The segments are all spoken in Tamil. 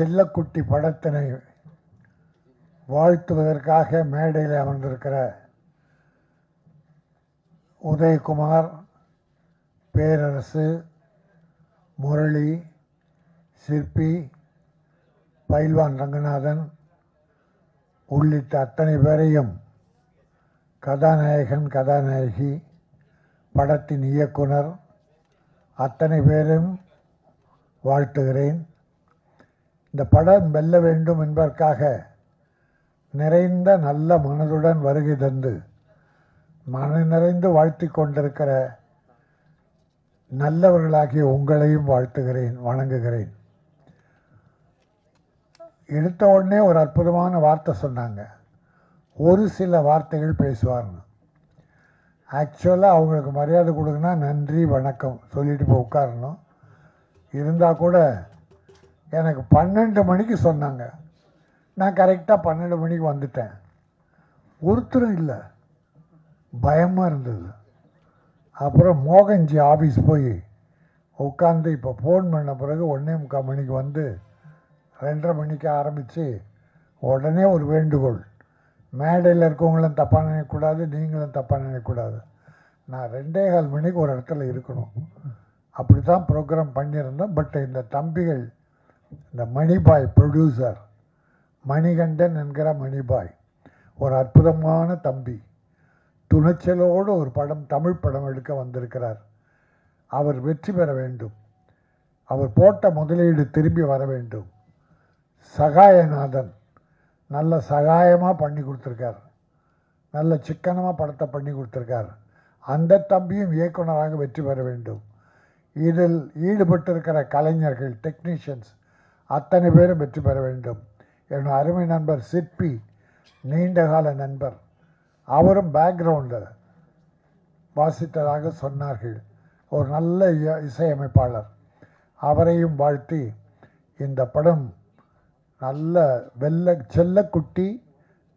செல்லக்குட்டி படத்தினை வாழ்த்துவதற்காக மேடையில் அமர்ந்திருக்கிற உதயகுமார், பேரரசு, முரளி, சிற்பி, பயில்வான் ரங்கநாதன் உள்ளிட்ட அத்தனை பேரையும், கதாநாயகன், கதாநாயகி, படத்தின் இயக்குனர் அத்தனை பேரும் வாழ்த்துகிறேன். இந்த படம் வெல்ல வேண்டும் என்பதற்காக நிறைந்த நல்ல மனதுடன் வருகை தந்து மன நிறைந்து வாழ்த்தி கொண்டிருக்கிற நல்லவர்களாகிய உங்களையும் வாழ்த்துகிறேன், வணங்குகிறேன். எடுத்த உடனே ஒரு அற்புதமான வார்த்தை சொன்னாங்க, ஒரு சில வார்த்தைகள் பேசுவார்னு. ஆக்சுவலாக அவங்களுக்கு மரியாதை கொடுக்குன்னா நன்றி வணக்கம் சொல்லிட்டு போய் உட்காரணும். இருந்தால் கூட எனக்கு 12 மணிக்கு சொன்னாங்க, நான் கரெக்டாக 12 மணிக்கு வந்துட்டேன். ஒருத்தரும் இல்லை, பயமாக இருந்தது. அப்புறம் மோகன்ஜி ஆஃபீஸ் போய் உட்காந்து இப்போ ஃபோன் பண்ண பிறகு 1:45 மணிக்கு வந்து 2:30 மணிக்கு ஆரம்பித்து உடனே ஒரு வேண்டுகோள், மேடையில் இருக்கவங்களும் தப்பாக நினைக்கக்கூடாது, நீங்களும் தப்பாக நினைக்கக்கூடாது, நான் 2:15 மணிக்கு ஒரு இடத்துல இருக்கணும். அப்படி தான் ப்ரோக்ராம் பண்ணியிருந்தோம். பட் இந்த தம்பிகள், இந்த மணிபாய் ப்ரொடியூசர் மணிகண்டன் என்கிற மணிபாய் ஒரு அற்புதமான தம்பி, துணிச்சலோடு ஒரு படம், தமிழ் படம் எடுக்க வந்திருக்கிறார். அவர் வெற்றி பெற வேண்டும், அவர் போட்ட முதலீடு திரும்பி வர வேண்டும். சகாயநாதன் நல்ல சகாயமாக பண்ணி கொடுத்துருக்கார், நல்ல சிக்கனமாக படத்தை பண்ணி கொடுத்துருக்கார். அந்த தம்பியும் இயக்குனராக வெற்றி பெற வேண்டும். இதில் ஈடுபட்டிருக்கிற கலைஞர்கள், டெக்னீஷியன்ஸ் அத்தனை பேரும் வெற்றி பெற வேண்டும். என்னோட அருமை நண்பர் சிற்பி, நீண்டகால நண்பர், அவரும் பேக்ரவுண்டில் வாசித்ததாக சொன்னார்கள், ஒரு நல்ல இசையமைப்பாளர், அவரையும் வாழ்த்தி இந்த படம் நல்ல செல்லக்குட்டி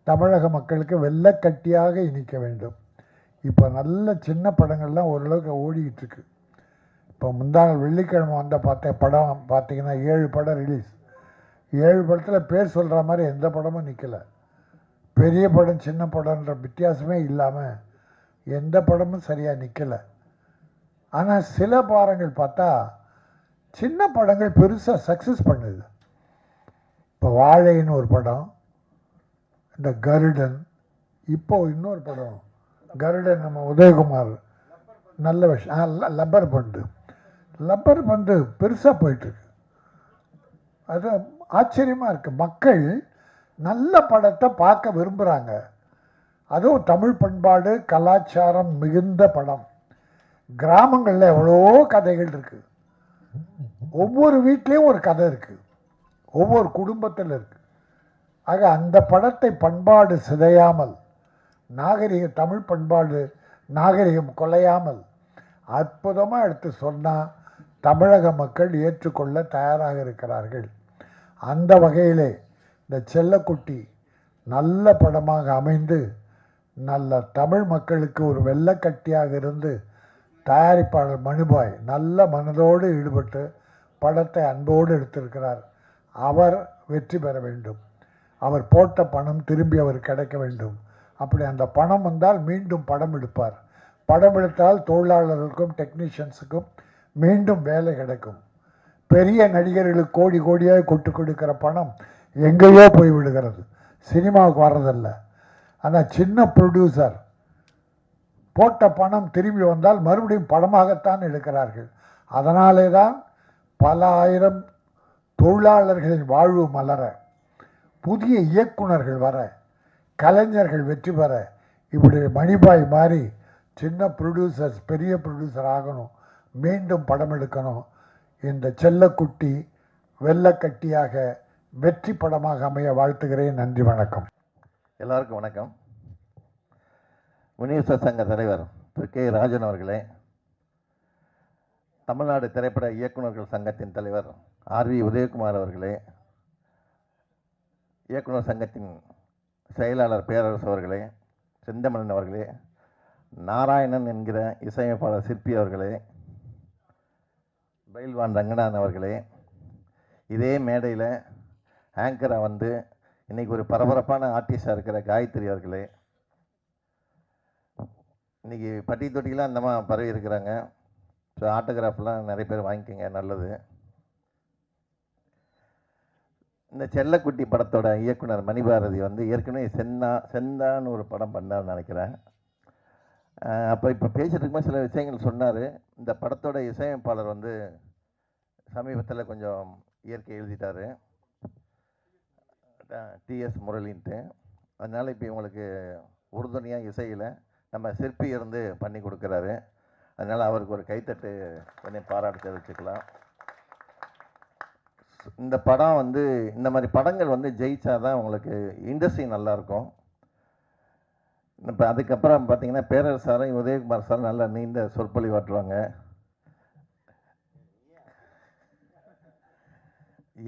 தமிழக மக்களுக்கு வெள்ளக்கட்டியாக இனிக்க வேண்டும். இப்போ நல்ல சின்ன படங்கள்லாம் ஓரளவுக்கு ஓடிக்கிட்டுருக்கு. இப்போ முந்தாள் வெள்ளிக்கிழமை வந்த படம் பார்த்திங்கன்னா 7 படம் ரிலீஸ். 7 படத்தில் பேர் சொல்கிற மாதிரி எந்த படமும் நிற்கலை. பெரிய படம் சின்ன படம்ன்ற வித்தியாசமே இல்லாமல் எந்த படமும் சரியாக நிற்கலை. ஆனால் சில பாடங்கள் பார்த்தா சின்ன படங்கள் பெருசாக சக்ஸஸ் பண்ணுது. இப்போ வாழைன்னு ஒரு படம், இந்த கருடன், இப்போ இன்னொரு படம் கருடன், நம்ம உதயகுமார் நல்ல விஷயம், லப்பர் பந்து பெருசாக போயிட்டுருக்கு. அது ஆச்சரியமாக இருக்குது. மக்கள் நல்ல படத்தை பார்க்க விரும்புகிறாங்க. அதுவும் தமிழ் பண்பாடு கலாச்சாரம் மிகுந்த படம். கிராமங்களில் எவ்வளோ கதைகள் இருக்குது, ஒவ்வொரு வீட்லேயும் ஒரு கதை இருக்குது, ஒவ்வொரு குடும்பத்தில் இருக்குது. ஆக அந்த படத்தை பண்பாடு சிதையாமல், தமிழ் பண்பாடு நாகரிகம் கொலையாமல் அற்புதமாக எடுத்து சொன்னால் தமிழக மக்கள் ஏற்றுக்கொள்ள தயாராக இருக்கிறார்கள். அந்த வகையிலே இந்த செல்லக்குட்டி நல்ல படமாக அமைந்து நல்ல தமிழ் மக்களுக்கு ஒரு வெள்ளக்கட்டியாக இருந்து, தயாரிப்பாளர் மணிபாய் நல்ல மனதோடு ஈடுபட்டு படத்தை அன்போடு எடுத்திருக்கிறார். அவர் வெற்றி பெற வேண்டும், அவர் போட்ட பணம் திரும்பி அவர் கிடைக்க வேண்டும். அப்படி அந்த பணம் வந்தால் மீண்டும் படம் எடுப்பார். படம் எடுத்தால் தொழிலாளர்களுக்கும் டெக்னீஷியன்ஸுக்கும் மீண்டும் வேலை கிடைக்கும். பெரிய நடிகர்களுக்கு கோடி கோடியாக கொட்டு கொடுக்கிற பணம் எங்கேயோ போய் விடுகிறது, சினிமாவுக்கு வர்றதில்ல. ஆனால் சின்ன ப்ரொடியூசர் போட்ட பணம் திரும்பி வந்தால் மறுபடியும் படமாகத்தான் எடுக்கிறார்கள். அதனாலே தான் பல ஆயிரம் தொழிலாளர்களின் வாழ்வு மலர, புதிய இயக்குனர்கள் வர, கலைஞர்கள் வெற்றி பெற, இப்படி மணிபாய் மாதிரி சின்ன ப்ரொடியூசர்ஸ் பெரிய ப்ரொடியூசர் ஆகணும், மீண்டும் படம் எடுக்கணும். இந்த செல்லக்குட்டி வெள்ளக்கட்டியாக வெற்றி படமாக அமைய வாழ்த்துகிறேன். நன்றி, வணக்கம். எல்லாருக்கும் வணக்கம். முனீஸ்வர் சங்க தலைவர் திரு கே ராஜன் அவர்களே, தமிழ்நாடு திரைப்பட இயக்குநர்கள் சங்கத்தின் தலைவர் ஆர்வி உதயகுமார் அவர்களே, இயக்குனர் சங்கத்தின் செயலாளர் பேரரசு அவர்களே, செந்தமலன் அவர்களே, நாராயணன் என்கிற இசையமைப்பாளர் சிற்பி அவர்களே, பயில்வான் ரங்கநாதன் அவர்களே, இதே மேடையில் ஆங்கராக வந்து இன்றைக்கி ஒரு பரபரப்பான ஆர்டிஸ்டாக இருக்கிற காயத்ரி அவர்களே, இன்றைக்கி பட்டி தொட்டிலாம் அந்தமாக பரவி இருக்கிறாங்க. ஸோ ஆட்டோகிராஃப்லாம் நிறைய பேர் வாங்கிக்கோங்க, நல்லது. இந்த செல்லக்குட்டி படத்தோட இயக்குனர் மணிபாரதி வந்து ஏற்கனவே செந்தான்னு ஒரு படம் பண்ணார்னு நினைக்கிறேன். அப்போ இப்போ பேசிட்டு இருக்கும்போது சில விஷயங்கள் சொன்னார். இந்த படத்தோட இசையமைப்பாளர் வந்து சமீபத்தில் கொஞ்சம் இயற்கை எழுதிட்டார், டிஎஸ் முரளின்ட்டு. அதனால் இப்போ இவங்களுக்கு உறுதுணையாக இசையில் நம்ம சிற்பி இருந்து பண்ணி கொடுக்குறாரு. அதனால் அவருக்கு ஒரு கைத்தட்டு கொஞ்சம் பாராட்டு தெரிவிச்சுக்கலாம். இந்த படம் வந்து இந்த மாதிரி படங்கள் வந்து ஜெயிச்சா தான் உங்களுக்கு இண்டஸ்ட்ரி நல்லாயிருக்கும். இப்போ அதுக்கப்புறம் பார்த்தீங்கன்னா பேரரசாரும் உதயகுமார் சார் நல்லா நீண்ட சொற்பொழிவாற்றுவாங்க.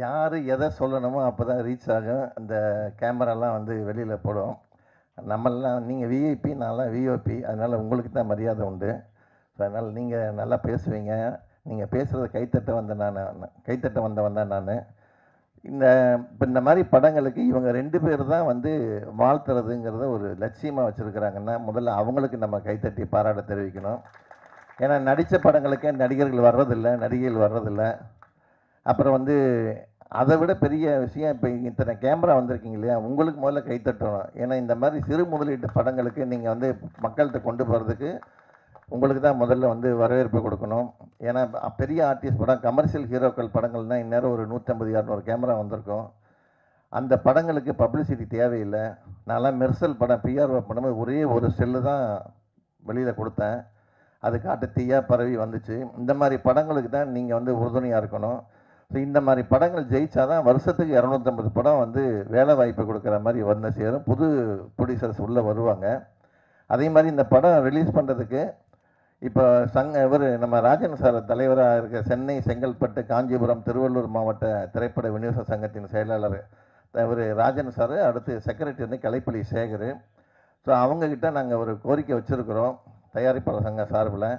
யார் எதை சொல்லணுமோ அப்போ தான் ரீச் ஆகும். அந்த கேமராலாம் வந்து வெளியில் போடும். நம்மளாம் நீங்கள் விஐபி, நான்லாம் விஓபி, அதனால் உங்களுக்கு தான் மரியாதை உண்டு. ஸோ அதனால் நீங்கள் நல்லா பேசுவீங்க. நீங்கள் பேசுகிறத கைத்தட்ட வந்தவன் தான் நான். இப்போ இந்த மாதிரி படங்களுக்கு இவங்க 2 பேர் தான் வந்து வாழ்த்துறதுங்கிறத ஒரு லட்சியமாக வச்சுருக்கிறாங்கன்னா முதல்ல அவங்களுக்கு நம்ம கைத்தட்டி பாராட்ட தெரிவிக்கணும். ஏன்னா நடித்த படங்களுக்கே நடிகர்கள் வர்றதில்லை, நடிகைகள் வர்றதில்லை. அப்புறம் வந்து அதை விட பெரிய விஷயம், இப்போ இத்தனை கேமரா வந்திருக்கீங்க இல்லையா, உங்களுக்கு முதல்ல கைத்தட்டணும். ஏன்னா இந்த மாதிரி சிறு முதலீட்டு படங்களுக்கு நீங்கள் வந்து மக்கள்கிட்ட கொண்டு போகிறதுக்கு உங்களுக்கு தான் முதல்ல வந்து வரவேற்பு கொடுக்கணும். ஏன்னா பெரிய ஆர்டிஸ்ட் படம், கமர்ஷியல் ஹீரோக்கள் படங்கள்னால் இந்நேரம் ஒரு 150-200 கேமரா வந்திருக்கும். அந்த படங்களுக்கு பப்ளிசிட்டி தேவையில்லை. நான்லாம் மெர்சல் படம் பிஆர்ஓ பண்ணும்போது ஒரே ஒரு செல்லு தான் வெளியில் கொடுத்தேன். அது காட்டு தீயாக பரவி வந்துச்சு. இந்த மாதிரி படங்களுக்கு தான் நீங்கள் வந்து உறுதுணையாக இருக்கணும். ஸோ இந்த மாதிரி படங்கள் ஜெயிச்சா தான் வருஷத்துக்கு 250 படம் வந்து வேலை வாய்ப்பு கொடுக்குற மாதிரி வந்து சேரும். புது ப்ரொடியூசர்ஸ் உள்ளே வருவாங்க. அதே மாதிரி இந்த படம் ரிலீஸ் பண்ணுறதுக்கு இப்போ இவர் நம்ம ராஜன் சார் தலைவராக இருக்க சென்னை, செங்கல்பட்டு, காஞ்சிபுரம், திருவள்ளூர் மாவட்ட திரைப்பட விநியோக சங்கத்தின் செயலாளர் இவர் ராஜன் சார், அடுத்து செக்ரட்டரி வந்து கலைப்பள்ளி சேகர். ஸோ அவங்கக்கிட்ட நாங்கள் ஒரு கோரிக்கை வச்சுருக்கிறோம் தயாரிப்பாளர் சங்க சார்பில்.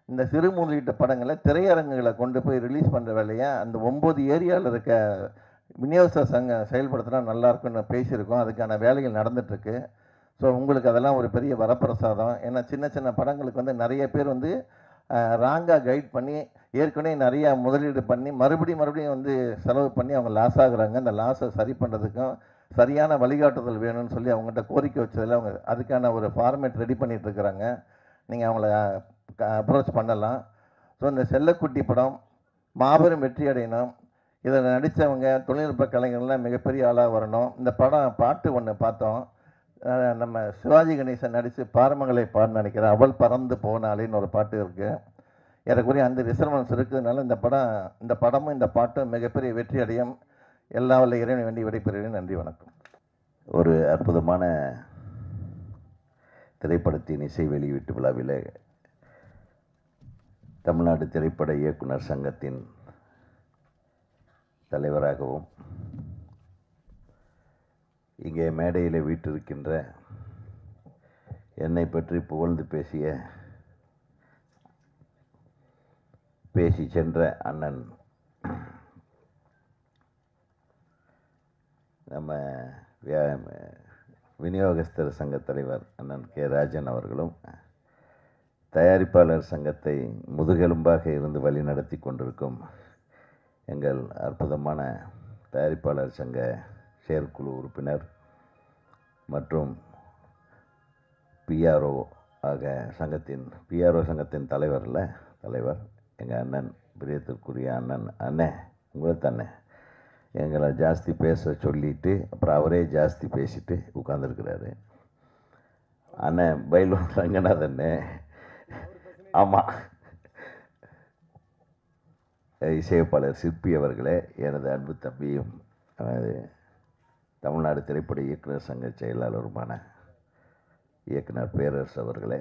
இந்த சிறு முதலீட்டு படங்களை திரையரங்குகளை கொண்டு போய் ரிலீஸ் பண்ணுற வேலையை அந்த 9 ஏரியாவில் இருக்க விநியோக சங்கம் செயல்படுத்தினா நல்லாயிருக்குன்னு பேசியிருக்கோம். அதுக்கான வேலைகள் நடந்துகிட்ருக்கு. ஸோ உங்களுக்கு அதெல்லாம் ஒரு பெரிய வரப்பிரசாதம். ஏன்னா சின்ன சின்ன படங்களுக்கு வந்து நிறைய பேர் வந்து ராங்காக கைட் பண்ணி ஏற்கனவே நிறையா முதலீடு பண்ணி மறுபடியும் வந்து செலவு பண்ணி அவங்க லாஸ் ஆகுறாங்க. அந்த லாஸை சரி பண்ணுறதுக்கும் சரியான வழிகாட்டுதல் வேணும்னு சொல்லி அவங்ககிட்ட கோரிக்கை வச்சதில் அவங்க அதுக்கான ஒரு ஃபார்மேட் ரெடி பண்ணிகிட்ருக்குறாங்க. நீங்கள் அவங்கள அப்ரோச் பண்ணலாம். ஸோ இந்த செல்லக்குட்டி படம் மாபெரும் வெற்றி அடையணும். இதில் நடித்தவங்க தொழில்நுட்ப கலைஞர்கள்லாம் மிகப்பெரிய ஆளாக வரணும். இந்த படம் பாட்டு ஒன்று பார்த்தோம், நம்ம சிவாஜி கணேசன் நடித்து பாரமங்களை பாடுன்னு நினைக்கிறேன், அவள் பறந்து போனாலேன்னு ஒரு பாட்டு இருக்குது. ஏறக்குறைய அந்த ரிசர்வன்ஸ் இருக்கிறதுனால இந்த படமும் இந்த பாட்டும் மிகப்பெரிய வெற்றி அடையும். எல்லா வல்ல இறைவனை வேண்டி விடைபெறுகிறேன். நன்றி, வணக்கம். ஒரு அற்புதமான திரைப்படத்தின் இசை வெளியீட்டு விழாவில் தமிழ்நாடு திரைப்பட இயக்குனர் சங்கத்தின் தலைவராகவும் இங்கே மேடையில் வீற்றிருக்கின்ற என்னை பற்றி புகழ்ந்து பேசி சென்ற அண்ணன் நம்ம விநியோகஸ்தர் சங்க தலைவர் அண்ணன் கே ராஜன் அவர்களும், தயாரிப்பாளர் சங்கத்தை முதுகெலும்பாக இருந்து வழிநடத்தி கொண்டிருக்கும் எங்கள் அற்புதமான தயாரிப்பாளர் சங்க செயற்குழு உறுப்பினர் மற்றும் பிஆர்ஓ சங்கத்தின் தலைவர் எங்கள் அண்ணன், பிரியத்திற்குரிய அண்ணன் உங்களை தானே எங்களை ஜாஸ்தி பேச சொல்லிட்டு அப்புறம் அவரே ஜாஸ்தி பேசிட்டு உட்காந்துருக்கிறாரு அண்ணன் பைலூன் ரங்கநாதன். ஆமாம், இசையமைப்பாளர் சிற்பி அவர்களே, எனது அன்பு தம்பியும் தமிழ்நாடு திரைப்பட இயக்குனர் சங்க செயலாளருமான இயக்குனர் பேரரசு அவர்களே,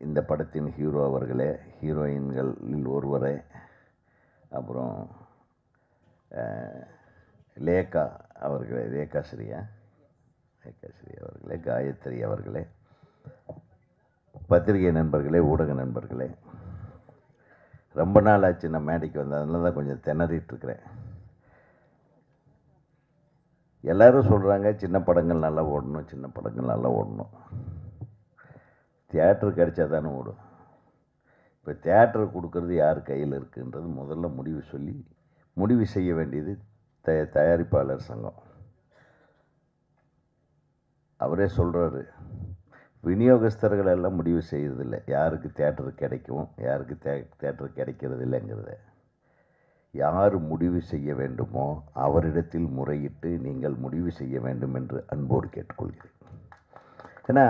இந்த படத்தின் ஹீரோ அவர்களே, ஹீரோயின்களில் ஒருவரே, அப்புறம் லேகா அவர்களே, லேகாஸ்ரீ அவர்களே, காயத்ரி அவர்களே, பத்திரிகை நண்பர்களே, ஊடக நண்பர்களே, ரொம்ப நாள் ஆச்சு நான் மேடைக்கு வந்தேன், அதனால தான் கொஞ்சம் திணறிட்டுருக்கிறேன். எல்லாரும் சொல்கிறாங்க சின்ன படங்கள் நல்லா ஓடணும், சின்ன படங்கள் நல்லா ஓடணும். தியேட்டர் கிடைச்சா தானே ஓடும். இப்போ தியேட்டர் கொடுக்கறது யார் கையில் இருக்குன்றது முதல்ல முடிவு செய்ய வேண்டியது தயாரிப்பாளர் சங்கம். அவரே சொல்கிறாரு, விநியோகஸ்தர்கள் எல்லாம் முடிவு செய்கிறதில்ல யாருக்கு தியேட்டர் கிடைக்கும், யாருக்கு தியேட்டர் கிடைக்கிறது இல்லைங்கிறத. யார் முடிவு செய்ய வேண்டுமோ அவரிடத்தில் முறையிட்டு நீங்கள் முடிவு செய்ய வேண்டும் என்று அன்போடு கேட்டுக்கொள்கிறேன். ஏன்னா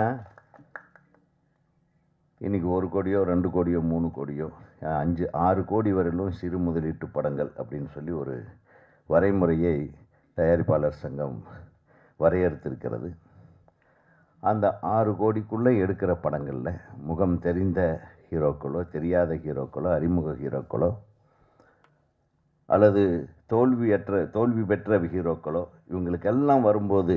இன்றைக்கி 1 கோடியோ 2 கோடியோ 3 கோடியோ 5 6 கோடி வரையிலும் சிறு முதலீட்டு படங்கள் அப்படின்னு சொல்லி ஒரு வரைமுறையை தயாரிப்பாளர் சங்கம் வரையறுத்திருக்கிறது. அந்த 6 கோடிக்குள்ளே எடுக்கிற படங்களில் முகம் தெரிந்த ஹீரோக்களோ தெரியாத ஹீரோக்களோ அறிமுக ஹீரோக்களோ அல்லது தோல்வி பெற்ற ஹீரோக்களோ இவங்களுக்கெல்லாம் வரும்போது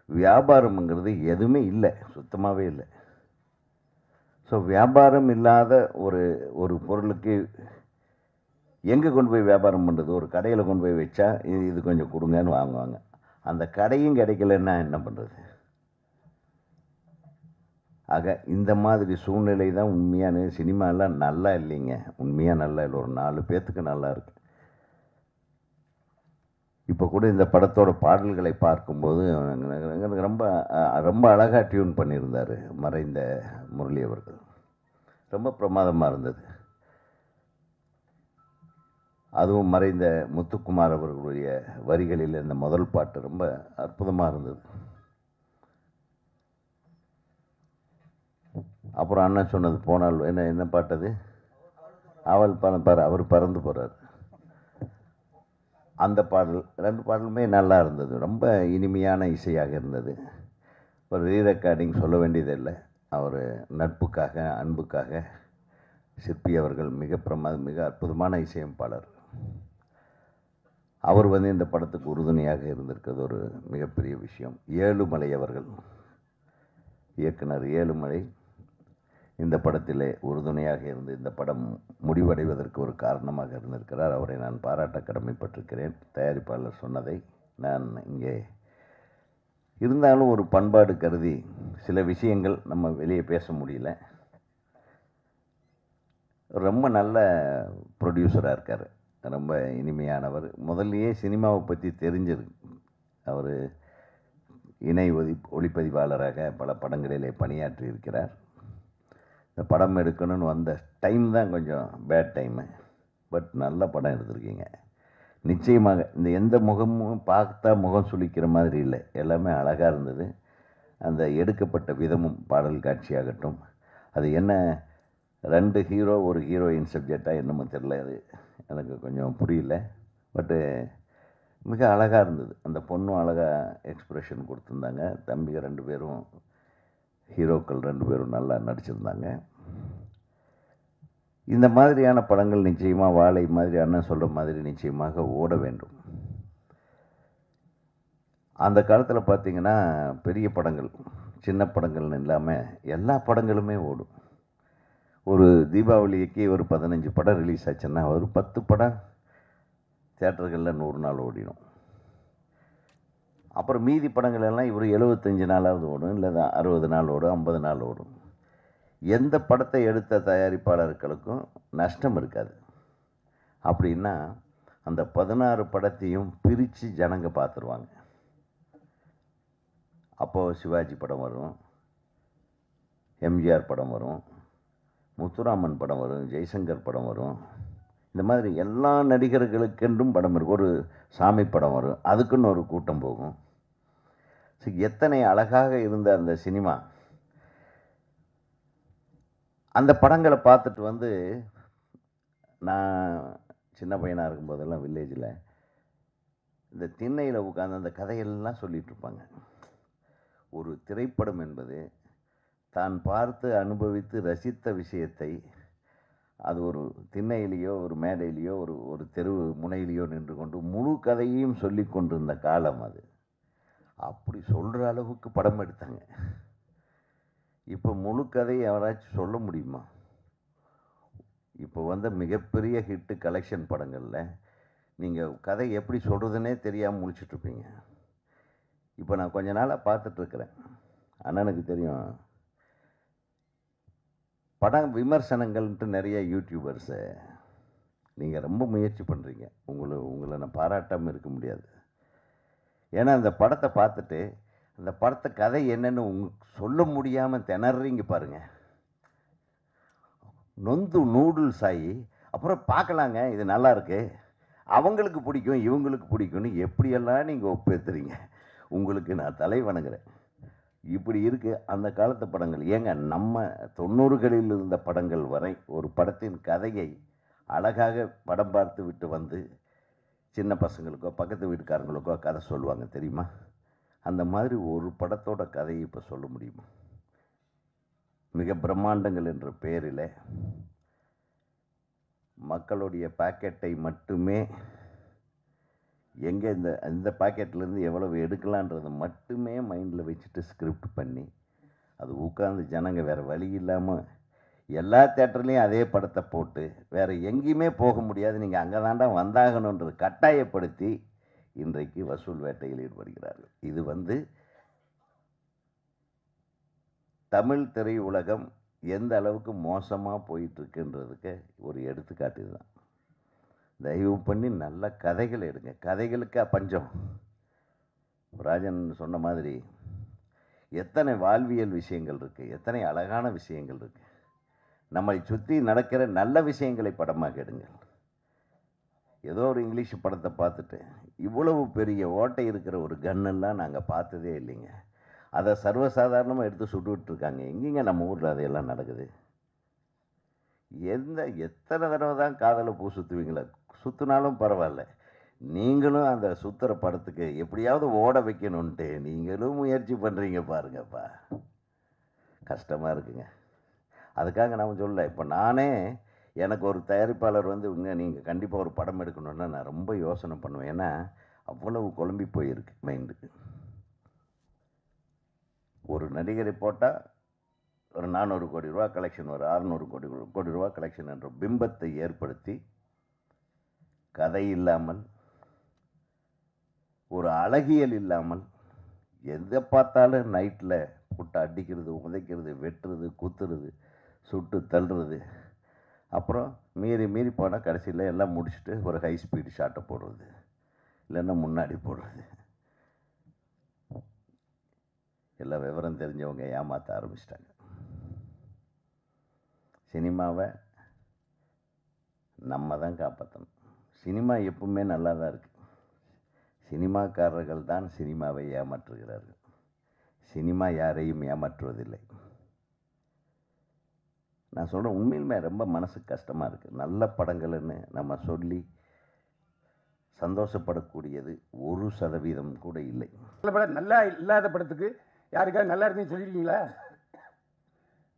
வியாபாரம்ங்கிறது எதுவுமே இல்லை, சுத்தமாகவே இல்லை. ஸோ வியாபாரம் இல்லாத ஒரு பொருளுக்கு எங்கே கொண்டு போய் வியாபாரம் பண்ணுறது? ஒரு கடையில் கொண்டு போய் வச்சா இது கொஞ்சம் கொடுங்கன்னு வாங்குவாங்க. அந்த கடையும் கிடைக்கலன்னா என்ன பண்ணுறது? ஆக இந்த மாதிரி சூழ்நிலை தான் உண்மையான சினிமாலாம் நல்லா இல்லைங்க. உண்மையாக நல்லா இல்லை, ஒரு 4 பேர்த்துக்கு நல்லா இருக்கு. இப்போ கூட இந்த படத்தோட பாடல்களை பார்க்கும்போது ரொம்ப ரொம்ப அழகாக டியூன் பண்ணியிருந்தார் மறைந்த முரளி அவர்கள். ரொம்ப பிரமாதமாக இருந்தது. அதுவும் மறைந்த முத்துக்குமார் அவர்களுடைய வரிகளில் இந்த முதல் பாட்டு ரொம்ப அற்புதமாக இருந்தது. அப்புறம் அண்ணன் சொன்னது போனால் என்ன பாட்டது, அவள் பாரு அவர் பறந்து போகிறார். அந்த பாடல் 2 பாடலுமே நல்லா இருந்தது. ரொம்ப இனிமையான இசையாக இருந்தது. ஒரு ரீரெக்கார்டிங் சொல்ல வேண்டியதில்லை. அவர் நட்புக்காக அன்புக்காக சிற்பி அவர்கள் மிக அற்புதமான இசையமைப்பாளர். அவர் இந்த படத்துக்கு உறுதுணையாக இருந்திருக்கிறது ஒரு மிகப்பெரிய விஷயம். ஏழுமலை அவர்கள், இயக்குனர் ஏழுமலை இந்த படத்திலே உறுதுணையாக இருந்து இந்த படம் முடிவடைவதற்கு ஒரு காரணமாக இருந்திருக்கிறார். அவரை நான் பாராட்ட கடமைப்பட்டிருக்கிறேன். தயாரிப்பாளர் சொன்னதை நான் இங்கே இருந்தாலும் ஒரு பண்பாடு கருதி சில விஷயங்கள் நம்ம வெளியே பேச முடியல. ரொம்ப நல்ல ப்ரொடியூசராக இருக்கார், ரொம்ப இனிமையானவர். முதல்லையே சினிமாவை பற்றி தெரிஞ்சிருக்கு. அவர் இணை ஒளிப்பதிவாளராக பல படங்களிலே பணியாற்றி இருக்கிறார். இந்த படம் எடுக்கணும்னு வந்த டைம் தான் கொஞ்சம் பேட் டைமு. பட் நல்ல படம் எடுத்திருக்கீங்க. நிச்சயமாக இந்த எந்த முகமும் பார்த்தா முகம் சுளிக்கிற மாதிரி இல்லை, எல்லாமே அழகாக இருந்தது. அந்த எடுக்கப்பட்ட விதமும் பாடல் காட்சியாகட்டும், அது என்ன 2 ஹீரோ 1 ஹீரோயின் சப்ஜெக்டாக என்னமோ தெரியல, அது எனக்கு கொஞ்சம் புரியல. பட்டு மிக அழகாக இருந்தது. அந்த பொண்ணும் அழகாக எக்ஸ்ப்ரெஷன் கொடுத்துருந்தாங்க. தம்பிங்க 2 பேரும் ஹீரோக்கள் 2 பேரும் நல்லா நடிச்சிருந்தாங்க. இந்த மாதிரியான படங்கள் நிச்சயமாக வாழை மாதிரி அண்ணன் சொல்கிற மாதிரி நிச்சயமாக ஓட வேண்டும். அந்த காலத்தில் பார்த்திங்கன்னா பெரிய படங்கள் சின்ன படங்கள்னு இல்லாமல் எல்லா படங்களுமே ஓடும். ஒரு தீபாவளிக்கு ஒரு 15 படம் ரிலீஸ் ஆச்சுன்னா ஒரு 10 படம் தியேட்டர்களில் 100 நாள் ஓடிடும். அப்புறம் மீதி படங்கள் எல்லாம் இவர் 75 நாளாவது ஓடும், இல்லை 60 நாள் ஓடும், 50 நாள் ஓடும். எந்த படத்தை எடுத்த தயாரிப்பாளர்களுக்கும் நஷ்டம் இருக்காது. அப்படின்னா அந்த 16 படத்தையும் பிரித்து ஜனங்க பார்த்துருவாங்க. அப்போது சிவாஜி படம் வரும், எம்ஜிஆர் படம் வரும், முத்துராமன் படம் வரும், ஜெய்சங்கர் படம் வரும். இந்த மாதிரி எல்லா நடிகர்களுக்கென்றும் படம் இருக்கும். ஒரு சாமி படம் வரும், அதுக்குன்னு ஒரு கூட்டம் போகும். எத்தனை அழகாக இருந்த அந்த சினிமா. அந்த படங்களை பார்த்துட்டு நான் சின்ன பையனாக இருக்கும்போதெல்லாம் வில்லேஜில் இந்த திண்ணையில் உட்காந்து அந்த கதையெல்லாம் சொல்லிகிட்ருப்பாங்க. ஒரு திரைப்படம் என்பது தான் பார்த்து அனுபவித்து ரசித்த விஷயத்தை அது ஒரு திண்ணையிலேயோ ஒரு மேடையிலேயோ ஒரு தெரு முனையிலேயோ நின்று கொண்டு முழு கதையையும் சொல்லி கொண்டிருந்த காலம் அது. அப்படி சொல்கிற அளவுக்கு படம் எடுத்தாங்க. இப்போ முழு கதையை யாராச்சும் சொல்ல முடியுமா? இப்போ மிகப்பெரிய ஹிட்டு கலெக்ஷன் படங்களில் நீங்கள் கதை எப்படி சொல்கிறதுனே தெரியாமல் முழிச்சிட்ருப்பீங்க. இப்போ நான் கொஞ்ச நாளாக பார்த்துட்ருக்குறேன். அண்ணனுக்கு தெரியும், படம் விமர்சனங்கள்ன்ட்டு நிறைய யூடியூபர்ஸு நீங்கள் ரொம்ப முயற்சி பண்ணுறீங்க. உங்களை நான் பாராட்டாமல் இருக்க முடியாது. ஏன்னா அந்த படத்தை பார்த்துட்டு அந்த படத்தை கதை என்னன்னு சொல்ல முடியாமல் திணறீங்க பாருங்க. நொந்து நூடுல்ஸ் ஆகி அப்புறம் பார்க்கலாங்க, இது நல்லா இருக்கு, அவங்களுக்கு பிடிக்கும் இவங்களுக்கு பிடிக்கும்னு எப்படியெல்லாம் நீங்கள் ஒப்பேத்துறீங்க. உங்களுக்கு நான் தலை வணங்குறேன். இப்படி இருக்குது அந்த காலத்து படங்கள். ஏங்க நம்ம 90களில் இருந்த படங்கள் வரை ஒரு படத்தின் கதையை அழகாக படம் பார்த்து விட்டு வந்து சின்ன பசங்களுக்கோ பக்கத்து வீட்டுக்காரங்களுக்கோ கதை சொல்லுவாங்க தெரியுமா? அந்த மாதிரி ஒரு படத்தோட கதையை இப்போ சொல்ல முடியுமா? மிக பிரம்மாண்டங்கள் என்ற பெயரில் மக்களுடைய பாக்கெட்டை மட்டுமே எங்கே இந்த பாக்கெட்லேருந்து எவ்வளவு எடுக்கலான்றதை மட்டுமே மைண்டில் வச்சுட்டு ஸ்கிரிப்ட் பண்ணி அது உட்காந்து ஜனங்க வேறு வழி இல்லாமல் எல்லா தேட்டர்லேயும் அதே படத்தை போட்டு வேறு எங்கேயுமே போக முடியாது, நீங்கள் அங்கே தாண்டா வந்தாகணுன்றது கட்டாயப்படுத்தி இன்றைக்கு வசூல் வேட்டையில் ஈடுபடுகிறார்கள். இது தமிழ் திரையுலகம் எந்த அளவுக்கு மோசமாக போயிட்டுருக்குன்றதுக்கு ஒரு எடுத்துக்காட்டு தான். தயவு பண்ணி நல்ல கதைகள் எடுங்க. கதைகளுக்கா பஞ்சம்? ராஜன் சொன்ன மாதிரி எத்தனை வாழ்வியல் விஷயங்கள் இருக்குது, எத்தனை அழகான விஷயங்கள் இருக்குது. நம்மை சுற்றி நடக்கிற நல்ல விஷயங்களை படமாக எடுங்கள். ஏதோ ஒரு இங்கிலீஷ் படத்தை பார்த்துட்டு இவ்வளவு பெரிய ஓட்டை இருக்கிற ஒரு கன்னெல்லாம் நாங்கள் பார்த்ததே இல்லைங்க. அதை சர்வசாதாரணமாக எடுத்து சுட்டுக்கிட்டு இருக்காங்க. எங்கேங்க நம்ம ஊரில் அதையெல்லாம் நடக்குது? எத்தனை தடவை தான் காதலை பூ சுற்றுவீங்களா? சுற்றினாலும் பரவாயில்ல, நீங்களும் அந்த சுற்றுற படத்துக்கு எப்படியாவது ஓட வைக்கணுன்ட்டு நீங்களும் முயற்சி பண்ணுறீங்க பாருங்கப்பா. கஷ்டமாக இருக்குங்க. அதுக்காக நான் சொல்ல, இப்போ நானே எனக்கு ஒரு தயாரிப்பாளர் நீங்கள் கண்டிப்பாக ஒரு படம் எடுக்கணுன்னா நான் ரொம்ப யோசனை பண்ணுவேன். ஏன்னா அவ்வளவு குழம்பி போயிருக்கு மைண்டு. ஒரு நடிகரை போட்டால் ஒரு 400 கோடி ரூபா கலெக்ஷன் வரும், 600 கோடி ரூபா கலெக்ஷன் என்ற பிம்பத்தை ஏற்படுத்தி கதை இல்லாமல் ஒரு அழகியல் இல்லாமல் எதை பார்த்தாலும் நைட்டில் போட்டு அடிக்கிறது, உதைக்கிறது, வெட்டுறது, குத்துறது, சுட்டு தள்ளுறது, அப்புறம் மீறி போனால் கடைசியில் எல்லாம் முடிச்சுட்டு ஒரு ஹை ஸ்பீடு ஷாட்டை போடுறது, இல்லைன்னா முன்னாடி போடுறது. எல்லாம் விவரம் தெரிஞ்சவங்க ஏமாற்ற ஆரம்பிச்சிட்டாங்க. சினிமாவை நம்ம தான் காப்பாற்றணும். சினிமா எப்பவுமே நல்லா தான் இருக்குது. சினிமாக்காரர்கள் தான் சினிமாவை ஏமாற்றுகிறார்கள். சினிமா யாரையும் ஏமாற்றுவதில்லை. நான் சொல்கிறேன், உண்மையிலுமே ரொம்ப மனசுக்கு கஷ்டமாக இருக்குது. நல்ல படங்கள்னு நம்ம சொல்லி சந்தோஷப்படக்கூடியது 1% கூட இல்லை. நல்ல படம், நல்லா இல்லாத படத்துக்கு யாருக்காவது நல்லா இருக்குன்னு சொல்லியிருக்கீங்களா?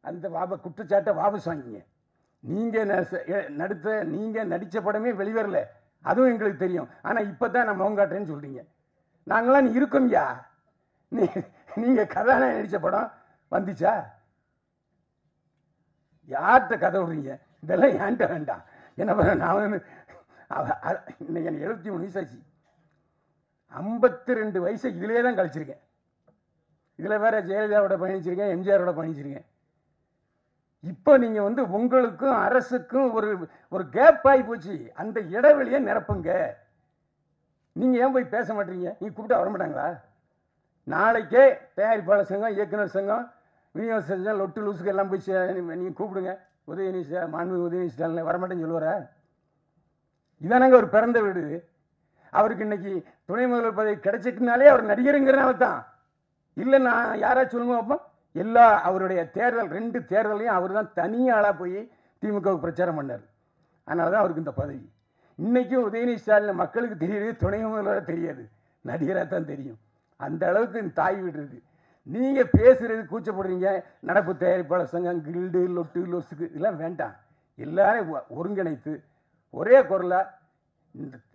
அந்த குற்றச்சாட்டை வாபஸ் வாங்கிங்க. நீங்கள் நடித்த படமே வெளிவரல, அதுவும் எங்களுக்கு தெரியும். ஆனால் இப்போ தான் நான் முகம் காட்டுறேன்னு சொல்கிறீங்க. நாங்களாம் இருக்கோம்யா. நீங்கள் கதாநாயகன் நடித்த படம் வந்துச்சா? யார்கிட்ட கதை விடுறீங்க? இதெல்லாம் ஏன்ட்ட வேண்டாம். என்ன பண்ண, நான் இன்னைக்கு எனக்கு 73 வயசாச்சு. 52 வயசை இதிலே தான் கழிச்சிருக்கேன். இதில் வேற ஜெயலலிதாவோட பயணிச்சிருக்கேன், எம்ஜிஆரோட பயணிச்சிருக்கேன். இப்போ நீங்கள் உங்களுக்கும் அரசுக்கும் ஒரு கேப் ஆகி போச்சு. அந்த இடைவெளியை நிரப்புங்க. நீங்கள் ஏன் போய் பேச மாட்டீங்க? நீங்கள் கூப்பிட்டா வர மாட்டாங்களா? நாளைக்கே தயாரிப்பாளர் சங்கம், இயக்குனர் சங்கம், விநியோக சங்கம், லொட்டு லூசுக்கு எல்லாம் போய் நீங்கள் கூப்பிடுங்க. உதயநிதி, மாண்பு உதயநிதி ஸ்டாலின் வரமாட்டேன்னு சொல்லுவாரா? இதானாங்க ஒரு பிறந்த வீடு. அவருக்கு இன்னைக்கு துணை முதல்வர் பதவி கிடைச்சிட்டுனாலே அவர் நடிகருங்கிறனால தான். இல்லை நான் யாராச்சும் சொல்லுங்க பார்ப்போம். அவருடைய தேர்தல் 2 தேர்தலையும் அவர் தான் தனியாளாக போய் திமுகவுக்கு பிரச்சாரம் பண்ணார். அதனால தான் அவருக்கு இந்த பதவி. இன்றைக்கும் உதயநிதி ஸ்டாலின் மக்களுக்கு தெரியுது, துணை முதல்வராக தெரியாது, நடிகராக தான் தெரியும். அந்த அளவுக்கு இந்த தாய் வீடு இருக்குது. நீங்கள் பேசுகிறது கூச்சப்படுறீங்க. நடப்பு தயாரிப்பாளர் சங்கம், கில்டு, லொட்டு லொசுக்கு இதெல்லாம் வேண்டாம். எல்லாரையும் ஒருங்கிணைத்து ஒரே குரலாக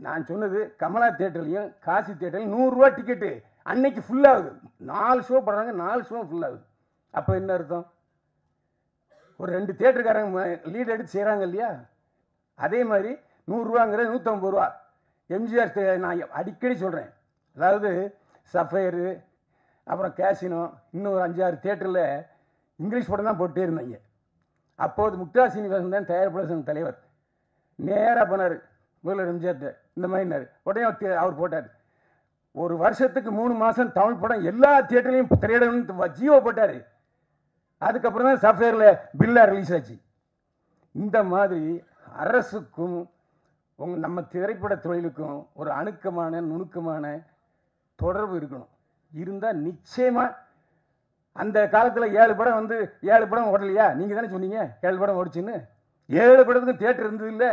நான் சொன்னது, கமலா தேட்டர்லையும் காசி தேட்டர்லையும் 100 ரூபா டிக்கெட்டு அன்னைக்கு ஃபுல்லாகுது. 4 ஷோ போடுறாங்க, 4 ஷோ ஃபுல்லாகுது. அப்போ என்ன அர்த்தம்? ஒரு 2 தேட்டருக்காரங்க லீட் எடுத்து செய்கிறாங்க இல்லையா? அதே மாதிரி 100 ரூபாங்கிறது 150 ரூபா. எம்ஜிஆர் நான் அடிக்கடி சொல்கிறேன், அதாவது சஃபயரு, அப்புறம் கேசினோ, இன்னும் ஒரு 5-6 தியேட்டரில் இங்கிலீஷ் படம் தான் போட்டே இருந்தாங்க. அப்போது முக்தா சீனிவாசன் தான் தயாரிப்பாளர் சங்க தலைவர். நேராக போனார் முதல்வர் எம்ஜிஆர்ட்ட, இந்த மாதிரினார். உடனே அவர் போட்டார். ஒரு வருஷத்துக்கு 3 மாதம் தமிழ் படம் எல்லா தியேட்டர்லையும் திரையிடணும்னு ஜியோ போட்டார். அதுக்கப்புறம் தான் சஃபேரில் பில்லாக ரிலீஸ் ஆச்சு. இந்த மாதிரி அரசுக்கும் நம்ம திரைப்பட தொழிலுக்கும் ஒரு அணுக்கமான நுணுக்கமான தொடர்பு இருக்கணும். இருந்தால் நிச்சயமாக அந்த காலத்தில் 7 படம் வந்து 7 படம் ஓடலையா? நீங்கள் தானே சொன்னீங்க 7 படம் ஓடிச்சுன்னு. 7 படத்துக்கும் தியேட்டர் இருந்தது இல்லை.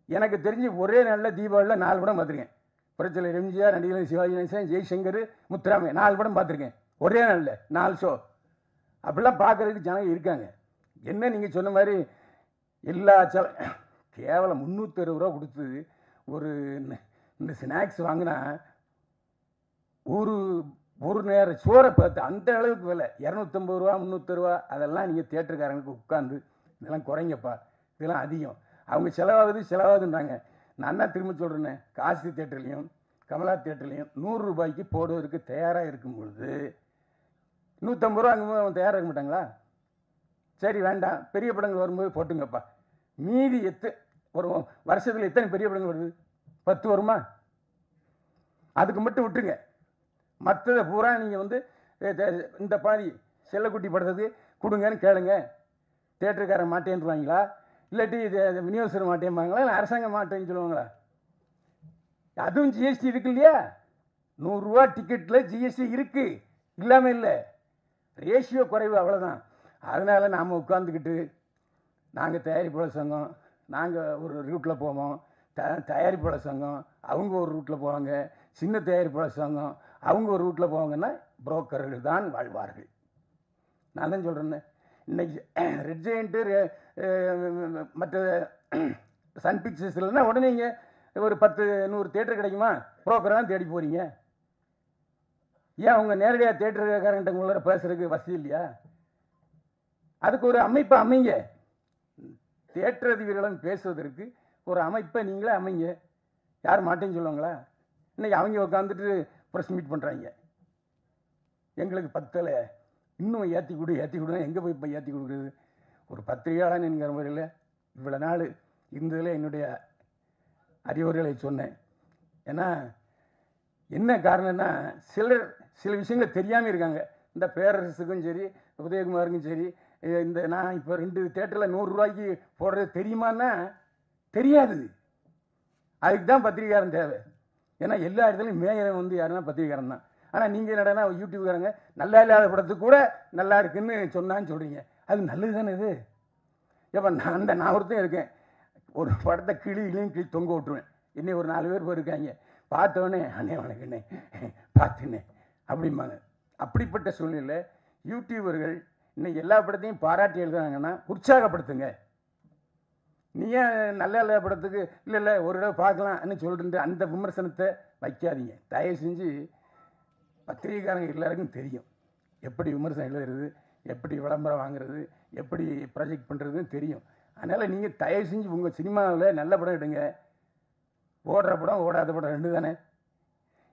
எனக்கு தெரிஞ்சு ஒரே நாளில் தீபாவளியில் 4 படம் பார்த்துருக்கேன். புரட்சியாளர் எம்ஜிஆர், நடிகர் சிவாஜி கணேசன், ஜெய்சங்கர், முத்துராமன் 4 படம் பார்த்துருக்கேன் ஒரே நாளில் 4 ஷோ. அப்படிலாம் பார்க்குறதுக்கு ஜனங்க இருக்காங்க. என்ன நீங்கள் சொன்ன மாதிரி எல்லா கேவலம் 360 ரூபா கொடுத்து ஒரு இந்த ஸ்நாக்ஸ் வாங்கினா ஒரு நேரம் சோறை பார்த்து அந்த அளவுக்கு விலை 250 ரூபா 300 ரூபா. அதெல்லாம் நீங்கள் தியேட்டருக்காரங்களுக்கு உட்காந்து இதெல்லாம் குறைங்கப்பா, இதெல்லாம் அதிகம், அவங்க செலவாகுதுன்றாங்க. நான் என்ன திரும்ப சொல்கிறேன்னே, காசி தியேட்டர்லையும் கமலா தியேட்டர்லையும் 100 ரூபாய்க்கு போடுவதற்கு தயாராக இருக்கும் பொழுது 150 ரூபா அங்கே அவங்க தயாராக இருக்க மாட்டாங்களா? சரி வேண்டாம், பெரிய படங்கள் வரும்போது போட்டுங்கப்பா. மீதி ஒரு வருஷத்தில் எத்தனை பெரிய படங்கள் வருது? 10 வருமா? அதுக்கு மட்டும் விட்டுருங்க. மற்றதை பூரா நீங்கள் வந்து இந்த பாதி செல்லக்குட்டி படத்துக்கு கொடுங்கன்னு கேளுங்க. தேட்டருக்காரன் மாட்டேன்னுவாங்களா, இல்லாட்டி விநியோகஸ்தர் மாட்டேன்பாங்களா, இல்லை அரசாங்கம் மாட்டேன்னு சொல்லுவாங்களா? அதுவும் ஜிஎஸ்டி இருக்கு இல்லையா? 100 ரூபா டிக்கெட்டில் ஜிஎஸ்டி இருக்கு, இல்லாமல் இல்லை. ரேஷியோ குறைவு, அவ்வளோதான். அதனால் நாம் உட்காந்துக்கிட்டு நாங்கள் தயாரிப்பாளர் சங்கம், நாங்கள் ஒரு ரூட்டில் போவோம், தயாரிப்பாளர் சங்கம் அவங்க ஒரு ரூட்டில் போவாங்க, சின்ன தயாரிப்பாளர் சங்கம் அவங்க ஒரு ரூட்டில் போவாங்கன்னா புரோக்கர்கள் தான் வாழ்வார்கள். நான் தான் சொல்கிறேன்னு. இன்னைக்கு ரெட் ஜெயண்ட்டு மற்ற சன் பிக்சர்ஸ் இல்லைன்னா உடனே இங்கே ஒரு 10-100 தேட்டர் கிடைக்குமா? புரோக்கரை தான் தேடி போகிறீங்க. ஏன் அவங்க நேரடியாக தேட்டருக்காரங்கிட்ட உங்களோட பேசுறதுக்கு வசதி இல்லையா? அதுக்கு ஒரு அமைப்பை அமைங்க. தேட்டர் அதிபர்களும் பேசுவதற்கு ஒரு அமைப்பை நீங்களே அமைங்க. யார் மாட்டேன்னு சொல்லுவாங்களா? இன்னைக்கு அவங்க உட்காந்துட்டு ப்ரெஸ் மீட் பண்ணுறாங்க. எங்களுக்கு பத்தலை, இன்னும் ஏற்றி கொடுனா எங்கே போய் இப்போ ஏற்றி கொடுக்குறது? ஒரு பத்திரிகையாளன் என்கிற முறையில் இவ்வளோ நாள் இருந்ததில் என்னுடைய அறிவுரைகளை சொன்னேன். ஏன்னா என்ன காரணம்னா, சில விஷயங்கள் தெரியாமல் இருக்காங்க. இந்த பேரரசுக்கும் சரி, உதயகுமாருக்கும் சரி, இந்த நான் இப்போ 2 தேட்டரில் 100 ரூபாய்க்கு போடுறது தெரியுமான்னா தெரியாது. அதுக்கு தான் பத்திரிகைக்காரன் தேவை. ஏன்னா எல்லா இடத்துலையும் மேயரை வந்து யாருன்னா பத்திரிகைக்காரன் தான். ஆனால் நீங்கள் என்னடனா யூடியூப்காரங்க நல்லா இல்லாத படத்துக்கு கூட நல்லா இருக்குன்னு சொன்னான்னு சொல்கிறீங்க. அது நல்லது தானே இது? எப்போ நான் ஒருத்தன் இருக்கேன், ஒரு படத்தை கிளி தொங்க விட்டுருவேன். இன்னும் ஒரு 4 பேர் போயிருக்காங்க, பார்த்தோன்னே அண்ணே வணக்கண்ணே பார்த்துண்ணே அப்படிம்பாங்க. அப்படிப்பட்ட சூழ்நிலை யூடியூபர்கள் இன்னைக்கு எல்லா படத்தையும் பாராட்டி எழுதுறாங்கன்னா உற்சாகப்படுத்துங்க. நீ ஏன் நல்ல நல்ல படத்துக்கு இல்லை ஒரு தடவை பார்க்கலாம்னு சொல்லிட்டு அந்த விமர்சனத்தை வைக்காதீங்க. தயவு செஞ்சு பத்திரிகைக்காரங்க எல்லாருக்கும் தெரியும் எப்படி விமர்சனம் எழுதுறது, எப்படி விளம்பரம் வாங்குறது, எப்படி ப்ராஜெக்ட் பண்ணுறதுன்னு தெரியும். அதனால் நீங்கள் தயவு செஞ்சு உங்கள் சினிமாவில் நல்ல படம் எடுங்க. ஓடுற படம் ஓடாத படம் 2 தானே.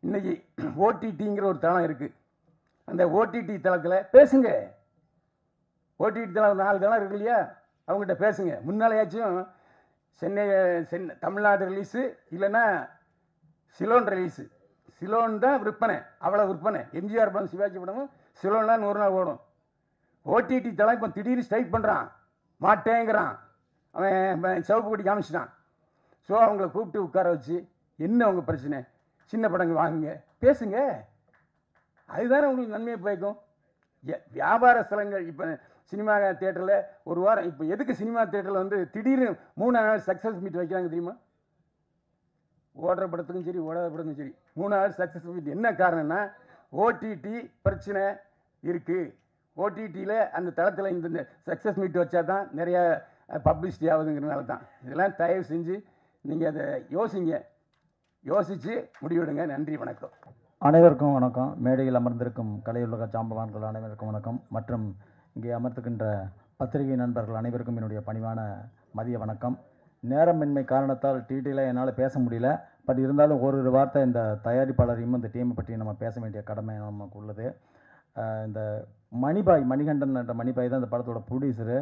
இன்றைக்கி ஓடிடிங்கிற ஒரு தளம் இருக்குது. அந்த ஓடிடி தளத்தில் பேசுங்க. ஓடிடி தளம் 4 தளம் இருக்கு இல்லையா, அவங்ககிட்ட பேசுங்க. முன்னாலேயாச்சும் சென்னை தமிழ்நாடு ரிலீஸு இல்லைன்னா சிலோன் ரிலீஸு. சிலோன் தான் விற்பனை, அவ்வளோ விற்பனை. எம்ஜிஆர் படம் சிவாஜி படமும் சிலோன்லாம் 100 நாள் ஓடும். ஓடிடி தளம் இப்போ திடீர்னு ஸ்ட்ரைக் பண்ணுறான், மாட்டேங்கிறான். அவன் சிவப்பு கொடி காமிச்சிட்டான். ஸோ அவங்கள கூப்பிட்டு உட்கார வச்சு என்ன அவங்க பிரச்சனை, சின்ன படங்கள் வாங்குங்க, பேசுங்க. அதுதானே உங்களுக்கு நன்மையை பயக்கும். வியாபார ஸ்தலங்கள் இப்போ சினிமா தேட்டரில் ஒரு வாரம், இப்போ எதுக்கு சினிமா தேட்டரில் வந்து திடீர்னு 3 நாள் சக்ஸஸ் மீட் வைக்கிறாங்க தெரியுமா? ஓடுற படத்துக்கும் சரி ஓடாத படத்துக்கும் சரி 3 நாள் சக்ஸஸ் மீட். என்ன காரணம்னா ஓடிடி பிரச்சனை இருக்குது. ஓடிடியில் அந்த தளத்தில் இந்த சக்ஸஸ் மீட் வச்சா தான் நிறையா பப்ளிசிட்டி ஆகுதுங்கிறனால தான். இதெல்லாம் தயவு செஞ்சு நீங்கள் அதை யோசித்து முடிவெடுங்க. நன்றி, வணக்கம். அனைவருக்கும் வணக்கம். மேடையில் அமர்ந்திருக்கும் கலையுலக ஜாம்பவான்கள் அனைவருக்கும் வணக்கம். மற்றும் இங்கே அமர்த்துக்கின்ற பத்திரிகை நண்பர்கள் அனைவருக்கும் என்னுடைய பணிவான மதிய வணக்கம். நேரமின்மை காரணத்தால் டிடியில் என்னால் பேச முடியல. பட் இருந்தாலும் ஒரு வார்த்தை இந்த தயாரிப்பாளரையும் இந்த டீமை பற்றி நம்ம பேச வேண்டிய கடமை நமக்கு உள்ளது. இந்த மணிகண்டன் என்ற மணிபாய் தான் இந்த படத்தோட ப்ரொடியூசரு.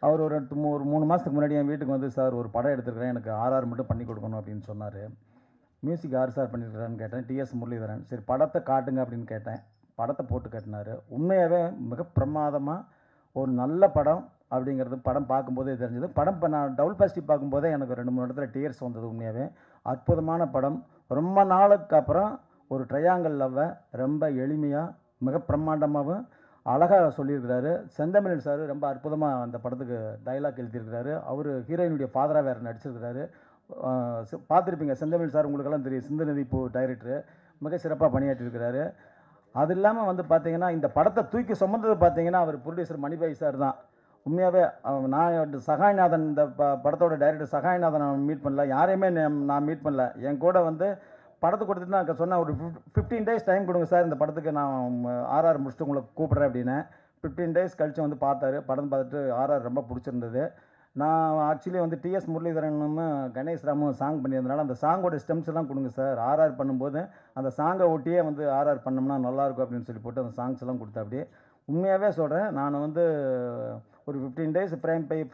அவர் ஒரு 3 மாதத்துக்கு முன்னாடி என் வீட்டுக்கு வந்து, சார் ஒரு படம் எடுத்துருக்கிறேன், எனக்கு ஆர்ஆர் மட்டும் பண்ணி கொடுக்கணும் அப்படின்னு சொன்னார். மியூசிக் யார் சார் பண்ணியிருக்கிறான்னு கேட்டேன். டிஎஸ் முரளிதரன். சரி படத்தை காட்டுங்க அப்படின்னு கேட்டேன். படத்தை போட்டு காட்டினார். உண்மையாகவே மிக பிரமாதமாக ஒரு நல்ல படம் அப்படிங்கிறது படம் பார்க்கும்போதே தெரிஞ்சது. படம் இப்போ நான் டபுள் பாசிட்டிவ் பார்க்கும்போதே எனக்கு 2-3 இடத்துல டியர்ஸ் வந்தது. உண்மையாகவே அற்புதமான படம். ரொம்ப நாளுக்கு அப்புறம் ஒரு ட்ரையாங்கல் லவ்வை ரொம்ப எளிமையாக மிக பிரம்மாண்டமாகவும் அழகாக சொல்லியிருக்கிறாரு. செந்தமிழன் சார் ரொம்ப அற்புதமாக அந்த படத்துக்கு டைலாக் எழுதியிருக்கிறாரு. அவர் ஹீரோயினுடைய ஃபாதராக வேறு நடிச்சிருக்கிறாரு. பார்த்துருப்பீங்க செந்தமிழ் சார், உங்களுக்கெல்லாம் தெரியும், சிந்துநதி பூ டைரக்டரு, மிக சிறப்பாக பணியாற்றிருக்கிறாரு. அது இல்லாமல் வந்து பார்த்தீங்கன்னா இந்த படத்தை தூக்கி சுமந்தது பார்த்தீங்கன்னா அவர் ப்ரொடியூசர் மணிபாய் சார் தான். உண்மையாகவே நான் சகாய்நாதன், இந்த படத்தோட டைரக்டர் சகாய்நாதன் நான் மீட் பண்ணல, யாரையுமே நான் மீட் பண்ணல. என் கூட வந்து படத்தை கொடுத்துட்டு நான் சொன்னேன், ஒரு 15 days டைம் கொடுங்க சார், இந்த படத்துக்கு நான் ஆர்ஆர் முடிச்சுட்டு உங்களை கூப்பிட்றேன் அப்படின்னு. 15 days கழித்து வந்து பார்த்தாரு. படம் பார்த்துட்டு ஆர்ஆர் ரொம்ப பிடிச்சிருந்தது. நான் ஆக்சுவலி வந்து டிஎஸ் முரளிதரனும் கணேஷ் ராமும் சாங் பண்ணியிருந்தனால அந்த சாங்கோட ஸ்டெம்ஸ் எல்லாம் கொடுங்க சார், ஆர்ஆர் பண்ணும்போது அந்த சாங்கை ஒட்டியே வந்து ஆர்ஆர் பண்ணோம்னா நல்லாயிருக்கும் அப்படின்னு சொல்லி போட்டு அந்த சாங்ஸ் எல்லாம் கொடுத்தா. அப்படியே உண்மையாகவே சொல்கிறேன், நான் வந்து ஒரு 15 days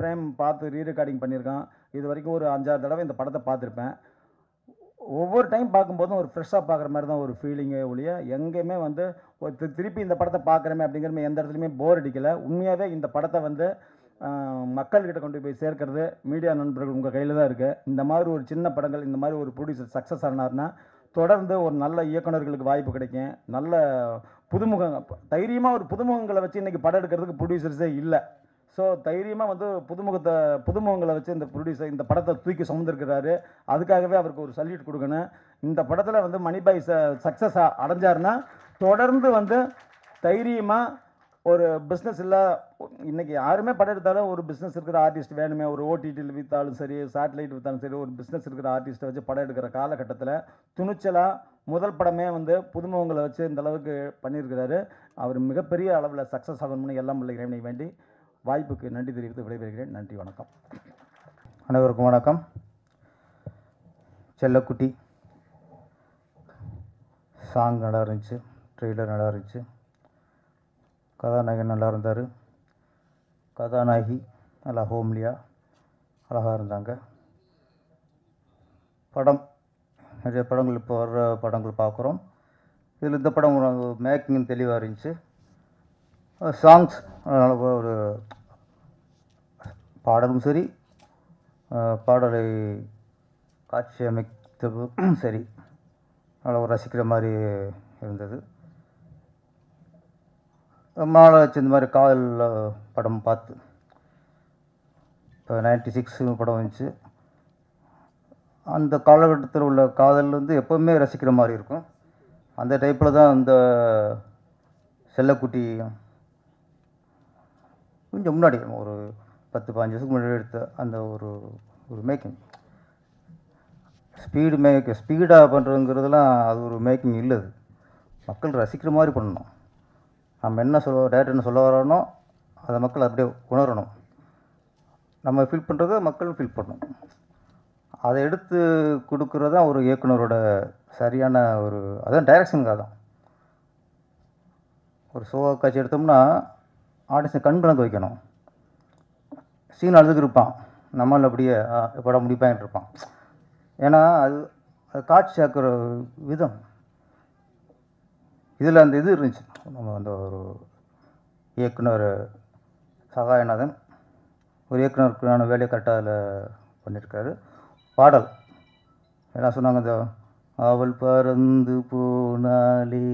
ஃப்ரேம் பார்த்து ரீரெக்கார்டிங் பண்ணியிருக்கேன். இது வரைக்கும் ஒரு 5-6 தடவை இந்த படத்தை பார்த்துருப்பேன். ஒவ்வொரு டைம் பார்க்கும்போதும் ஒரு ஃப்ரெஷ்ஷாக பார்க்குற மாதிரி தான் ஒரு ஃபீலிங்கே ஒழிய எங்கேயுமே வந்து திருப்பி இந்த படத்தை பார்க்குறமே அப்படிங்கிற எந்த இடத்துலையுமே போர் அடிக்கலை. உண்மையாகவே இந்த படத்தை வந்து மக்கள்கிட்ட கொண்டு போய் சேர்க்கறது மீடியா நண்பர்கள் உங்கள் கையில் தான் இருக்குது. இந்த மாதிரி ஒரு சின்ன படங்கள், இந்த மாதிரி ஒரு ப்ரொடியூசர் சக்ஸஸ் ஆனார்னா தொடர்ந்து ஒரு நல்ல இயக்குநர்களுக்கு வாய்ப்பு கிடைக்கும். நல்ல தைரியமாக ஒரு புதுமுகங்களை வச்சு இன்றைக்கி படம் எடுக்கிறதுக்கு ப்ரொடியூசர்ஸே இல்லை. ஸோ தைரியமாக வந்து புதுமுகங்களை வச்சு இந்த ப்ரொடியூசர் இந்த படத்தை தூக்கி சுமந்துருக்கிறாரு. அதுக்காகவே அவருக்கு ஒரு சல்யூட் கொடுக்கணும். இந்த படத்தில் வந்து மணிபாய் சக்ஸஸ் அடைஞ்சாருன்னா தொடர்ந்து வந்து தைரியமாக ஒரு பிஸ்னஸ் இல்லை, இன்றைக்கி யாருமே படம் எடுத்தாலும் ஒரு பிஸ்னஸ் இருக்கிற ஆர்டிஸ்ட் வேணுமே. ஒரு ஓடிடியில் விற்றாலும் சரி, சேட்டலைட் விற்றாலும் சரி, ஒரு பிஸ்னஸ் இருக்கிற ஆர்டிஸ்ட்டை வச்சு படம் எடுக்கிற காலகட்டத்தில் துணிச்சலாக முதல் படமே வந்து புதுமுகங்களை வச்சு இந்த அளவுக்கு பண்ணியிருக்கிறாரு. அவர் மிகப்பெரிய அளவில் சக்ஸஸ் ஆகணும்னு எல்லாம் உள்ள இறைவனை வேண்டி வாய்ப்புக்கு நன்றி தெரிவித்து விடைபெறுகிறேன். நன்றி, வணக்கம். அனைவருக்கும் வணக்கம். செல்லக்குட்டி சாங் நல்லா இருந்துச்சு, ட்ரெய்லர் நல்லா இருந்துச்சு, கதாநாயகன் நல்லா இருந்தார், கதாநாயகி நல்லா ஹோம்லியாக அழகாக இருந்தாங்க. படம் நிறைய படங்கள் இப்போ வர்ற படங்கள் பார்க்குறோம். இதில் இந்த படம் மேக்கிங் தெளிவாக இருந்துச்சு. சாங்ஸ் ஒரு பாடலும் சரி, பாடலை காட்சி அமைத்ததும் சரி, நல்லா ரசிக்கிற மாதிரி இருந்தது. ரொம்ப நாள் ஆச்சு இந்த மாதிரி காதல் படம் பார்த்து. இப்போ 96 படம் வந்துச்சு. அந்த காலகட்டத்தில் உள்ள காதல் வந்து எப்போவுமே ரசிக்கிற மாதிரி இருக்கும். அந்த டைப்பில் தான் அந்த செல்லக்குட்டி கொஞ்சம் முன்னாடி ஒரு 10-15 வருஷத்துக்கு முன்னாடி எடுத்த அந்த ஒரு மேக்கிங் ஸ்பீடாக பண்ணுறதுங்கிறதுலாம் அது ஒரு மேக்கிங் இல்லை. அது மக்கள் ரசிக்கிற மாதிரி பண்ணணும். நம்ம என்ன டேரக்டர் என்ன சொல்ல வரோனோ அதை மக்கள் அப்படியே உணரணும். நம்ம ஃபீல் பண்ணுறத மக்களும் ஃபீல் பண்ணணும். அதை எடுத்து கொடுக்குறது தான் ஒரு இயக்குனரோட சரியான அதான் டைரக்ஷனுக்காக தான். ஒரு ஷோ காட்சி எடுத்தோம்னா ஆடியன்ஸை கண் கணக்கு வைக்கணும். சீன் அழுதுக்கு இருப்பான், நம்மள அப்படியே படம் முடிப்பாங்கிட்டு இருப்பான். ஏன்னா அது காட்சி ஆக்குற விதம். இதில் அந்த இது இருந்துச்சு. நம்ம அந்த ஒரு இயக்குனர் சகாயநாதன் ஒரு இயக்குனருக்கான வேலையை கரெக்டாக அதில் பண்ணியிருக்காரு. பாடல் என்ன சொன்னாங்க, இந்த அவள் பறந்து போனாலே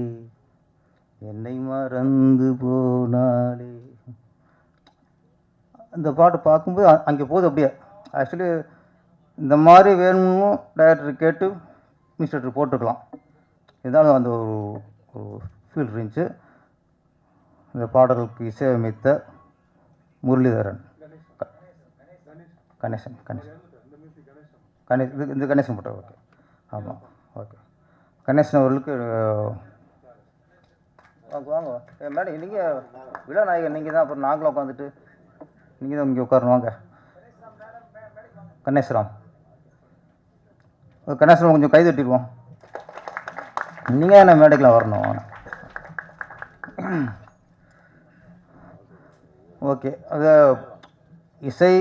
என்னை மறந்து போனாலே, அந்த பாட்டு பார்க்கும்போது அங்கே போகுது அப்படியே. ஆக்சுவலி இந்த மாதிரி வேணும்னு டைரக்டர் கேட்டு மிஸ்டர் போட்டுருக்கலாம். இருந்தாலும் அந்த ஒரு ஃபீல் இருந்துச்சு. இந்த பாடலுக்கு இசையமைத்த முரளிதரன், கணேசன் இந்த கணேசன் போட்டார். ஓகே, ஆமாம், ஓகே. கணேசன் அவர்களுக்கு வாங்க மேடம், நீங்கள் விழாநாயகன் நீங்கள் தான். அப்புறம் நாங்களும் உட்காந்துட்டு நீங்கள் தான் இங்கே உட்காரணும். வாங்க கணேஸ்ராம். கணேசன் கொஞ்சம் கை தட்டிடுவோம். நீங்கள் என்ன மேடைக்கெலாம் வரணும். ஓகே, அது இசை